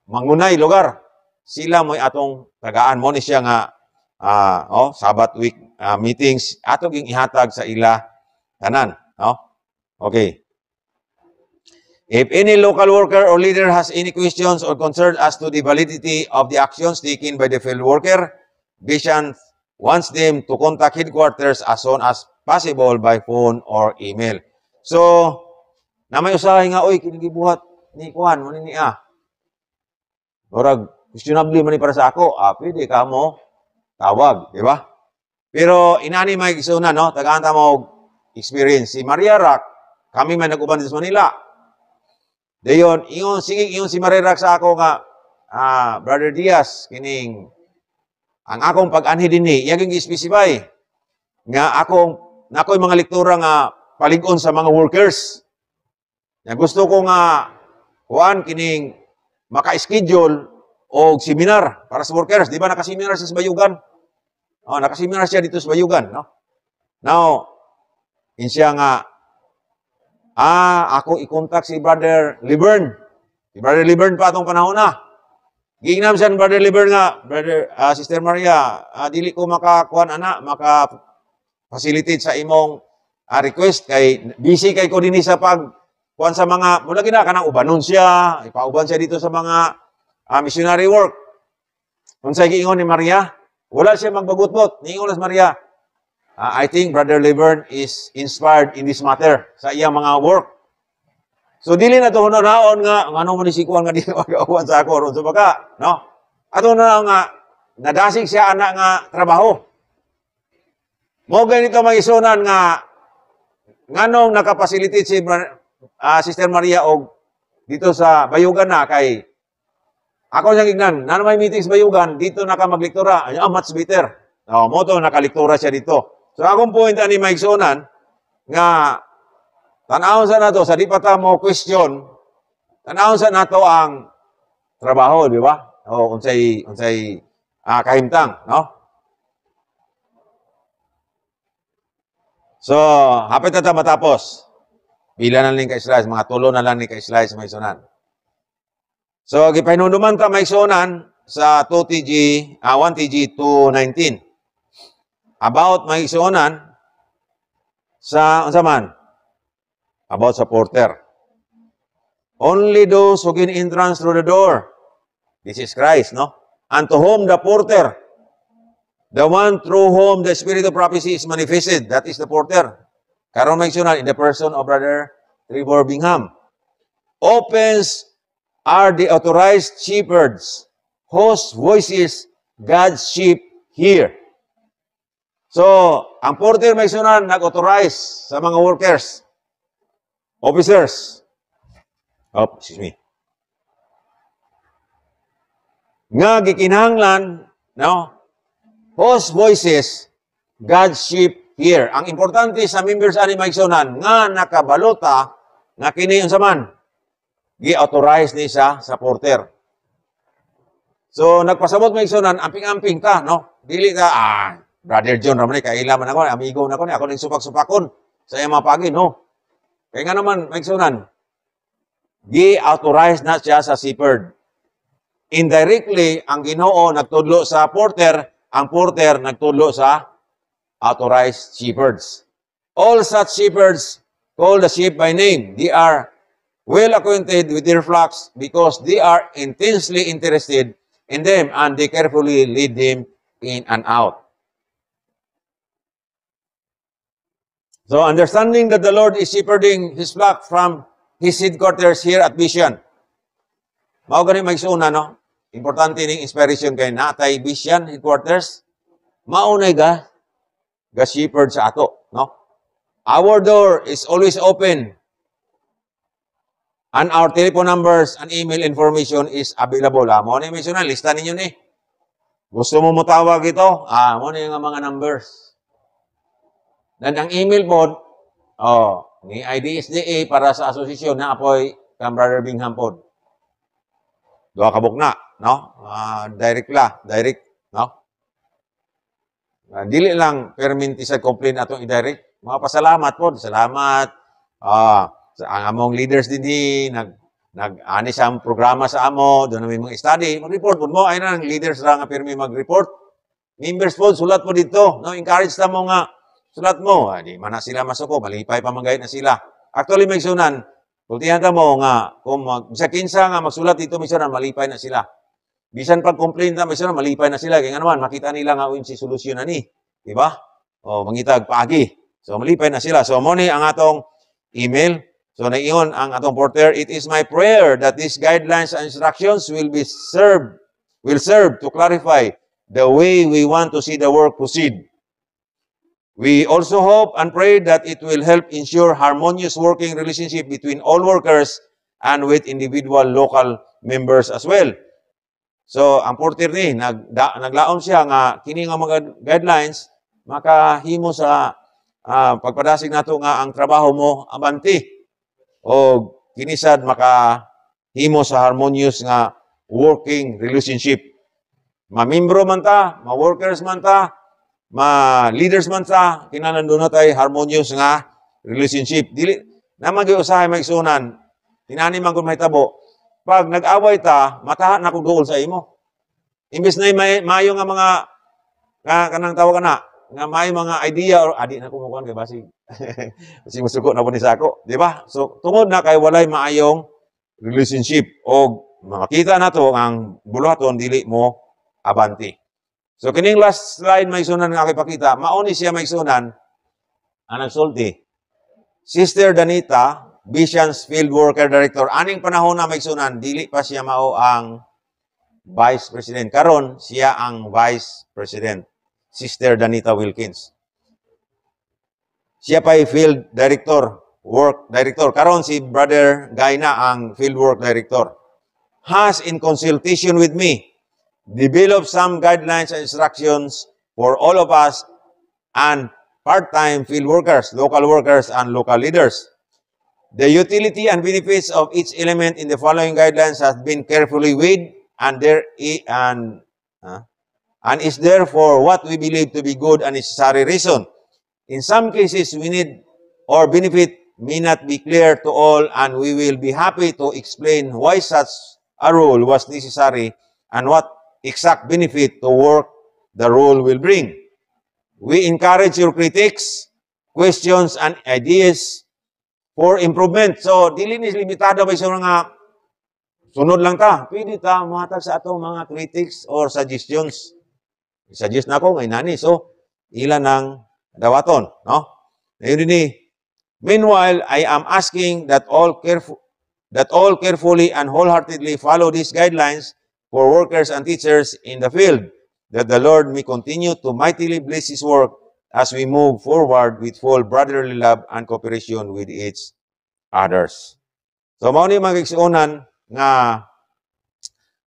mangunay lugar. Sila moy atong tagaan mo ni siya nga Sabbath week meetings ato ging ihatag sa ila tanan, no? Okay. If any local worker or leader has any questions or concerns as to the validity of the actions taken by the field worker, Vision wants them to contact headquarters as soon as possible by phone or email. So, na may usahay nga, oy, kinigibuhat ni Kuhan, mo ni Murag, questionable man ni para sa ako, pwede ka mo tawag, di ba? Pero inani may kisuna, no? Tagaan ta mo experience. Si Maria Rack, kami may nag-uban sa Manila. Dayon, sige, si Maria Rack sa ako nga, Brother Diaz, kining, ang akong pag-anhi din ni, iyaging i-specify, nga ako'y mga lektura nga paligon sa mga workers. Nga gusto ko nga, kuan kining, maka-schedule o seminar para sa workers. Di ba nakaseminar siya sa Bayugan? Nakaseminar siya dito sa Bayugan, no? Now, siya nga, ako i-contact si Brother Laverne. Si Brother Laverne pa itong panahon na. Gignam siya Brother Laverne nga, Sister Maria, dili ko makakuan maka-facilitate sa imong request kay busy kay ko din sa kuan sa mga, mula gina ka nang ubanon siya, ipauban siya dito sa mga missionary work. Kung sa giingon ni Maria, wala siya magbagutbot. Niingon na si Maria, I think Brother Levern is inspired in this matter sa iyang mga work. So dili na to naon nga ngano man si kuan nga di magawan sa ako ron sa baka, no? Ato na nga nadasig siya ana nga trabaho. Mo ganito magisunan nga nganong nakapasilitate si Sister Maria og dito sa Bayugan na kay ako siyang ignan, na may meetings Bayugan, dito nakamagliktura, much better. No, mo to nakaliktura siya dito. So akong point ani maigsunan nga tanawon sa nato sa di pa ta mo question, tanawon sa nato ang trabaho, di ba? O unsay kahimtang, no? So, hapit na ta matapos. Pila na lang ka-slides, mga tulo na lang ni ka-slides maigsunan. So, gipahinunuman ta maigsunan sa 2TG, 1TG 219. About maigsunan sa unsa man? About sa porter. Only those who gain entrance through the door. This is Christ, no? And to whom the porter, the one through whom the spirit of prophecy is manifested, that is the porter. Karon maigsunan in the person of Brother Trevor Bingham. Opens are the authorized shepherds, whose voices God's sheep hear. So, ang porter maigsunan nag-authorize sa mga workers, officers. Oh, excuse me. Nga gikinahanglan, no? Whose voices God's sheep hear. Ang importante sa members ani maigsunan nga nakabalota nga kini unsa man gi-authorize ni sa porter. So nagpasabot maigsunan amping-amping ta, no? Dili ka Brother John ramay kaila man ako, amigo na ko ni ako ning supak-supakon sa iyang mga pagi, no? Kaya nga naman maigsunan gi-authorize na siya sa shepherd. Indirectly ang Ginoo nagtudlo sa porter, ang porter nagtudlo sa authorized shepherds. All such shepherds call the sheep by name. They are well acquainted with their flocks because they are intensely interested in them and they carefully lead them in and out. So understanding that the Lord is shepherding His flock from His headquarters here at Vision. Mao gani maigsuuna, no? Importante ning inspiration kay natay Vision headquarters. Maunay ga shepherd sa ato, no? Our door is always open. And our telephone numbers and email information is available. Mo ni mention lista ninyo ni. Gusto mo motawag ito? Mo ni nga mga numbers. Dan ang email po, ni IDSDA para sa asosasyon na apoy kang Brother Bingham po. Duha ka bukna, no? Direct, no? Dili lang perminti sa complaint atong i-direct. Mga pasalamat po, salamat. Ang among leaders din nag-ani sa programa sa amo, doon na may mga study, mag-report po mo, ay na ang leaders lang nga pirmi mag-report. Members po, sulat po dito, no? Encourage na mo nga, sulat mo, di man na sila masuko, malipay pa manggayit na sila. Actually, may sunan, kultihan ka mo nga, kung sa kinsa nga magsulat dito, may sunan, malipay na sila. Bisan pag-complain na, may sunan, malipay na sila. Kaya nga naman, makita nila nga si solusyon na ni. Diba? Mangitag paagi. So, malipay na sila. So, mo ni ang atong email. So, naiyon ang atong porter. It is my prayer that these guidelines and instructions will serve to clarify the way we want to see the work proceed. We also hope and pray that it will help ensure harmonious working relationship between all workers and with individual local members as well. So, ang porter ni, naglaom siya nga, kini nga mga guidelines, makahimo sa pagpadasig nato nga ang trabaho mo abanti. O kinisad makahimo sa harmonious nga working relationship. Ma-membro man ta, ma-workers man ta, ma-leaders man ta, kinahanglan doon tayo harmonious nga relationship. Dili naman gyud usahay maigsunan. Tinani man kun mahitabo. Pag nag-away ta, matahan na kung duol sa imo. Imbes na mayo nga mga kanang tawag na nga may mga idea or adi na kumukuan kay basig. Kasi musuko na po ni sako, di ba? So tungod na kay walay maayong relationship o makita na to ang buluhaton dili mo abanti. So kining last slide may sunan nga ipakita, mauni siya may sunan ang nagsulti. Sister Danita, Visions Field Worker Director, aning panahon na may sunan, dili pa siya mao ang Vice President. Karon siya ang Vice President. Sister Danita Wilkins. Siya pa ay Field Director, Work Director. Karon si Brother Gaina ang Field Work Director. Has in consultation with me develop some guidelines and instructions for all of us and part-time field workers, local workers, and local leaders. The utility and benefits of each element in the following guidelines has been carefully weighed and is therefore what we believe to be good and necessary reason. In some cases, we need or benefit may not be clear to all, and we will be happy to explain why such a rule was necessary and what exact benefit to work the rule will bring. We encourage your critics, questions, and ideas for improvement. So, dili ni limitado ba sa mga sunod lang ta. Pwede ta matag sa atong mga critics or suggestions. Suggest na ako ngay nani. So, ilan ang dawaton, no? Ayun din meanwhile, I am asking that all carefully and wholeheartedly follow these guidelines for workers and teachers in the field, that the Lord may continue to mightily bless His work as we move forward with full brotherly love and cooperation with each others. So, mao ni mga igsuonan nga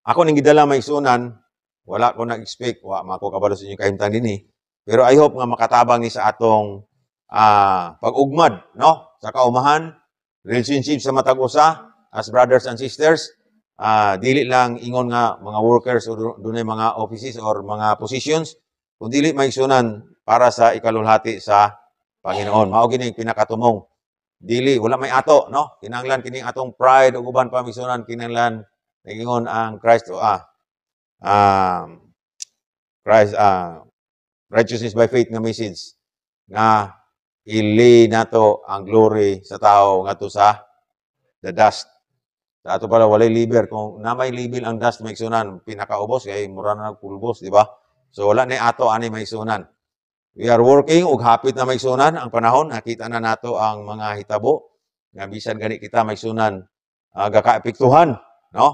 ako ning gidala may igsuonan, wala ko nag-expect, wa mako kabalo sa inyo kahimtang dinhi. Pero I hope nga makatabang ni sa atong pag-ugmad, no? Sa kaumahan, relationship sa matag usa as brothers and sisters. Dili lang ingon nga mga workers o dunay mga offices or mga positions, kung dili maigsunan para sa ikalulhati sa Panginoon. Mao gini pinakatumong. Dili wala may ato, no? Kinahanglan kining atong pride ug uban pa maigsunan kinahanglan ingon ang Christ righteousness by faith nga message nga ili nato ang glory sa tao ngadto sa the dust. Sa ato pala walay liber, kung namay libil ang dust maigsunan pinakaubos kay mura na nagpulbos, di ba? So wala ni ato ani maigsunan. We are working ug hapit na maigsunan ang panahon, nakita na nato ang mga hitabo nga bisan gani kita maigsunan gakaapektuhan, no?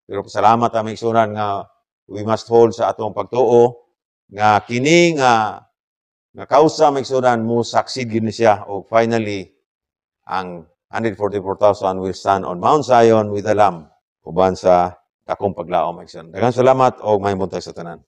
Pero salamat ang maigsunan nga we must hold sa atong pagtuo nga kini nga kausa maigsunan mo succeed gid siya o finally ang 144,000 will stand on Mount Zion with the Lamb uban sa dakong paglaom maigsunan. Daghang salamat og mahimong sa tanan.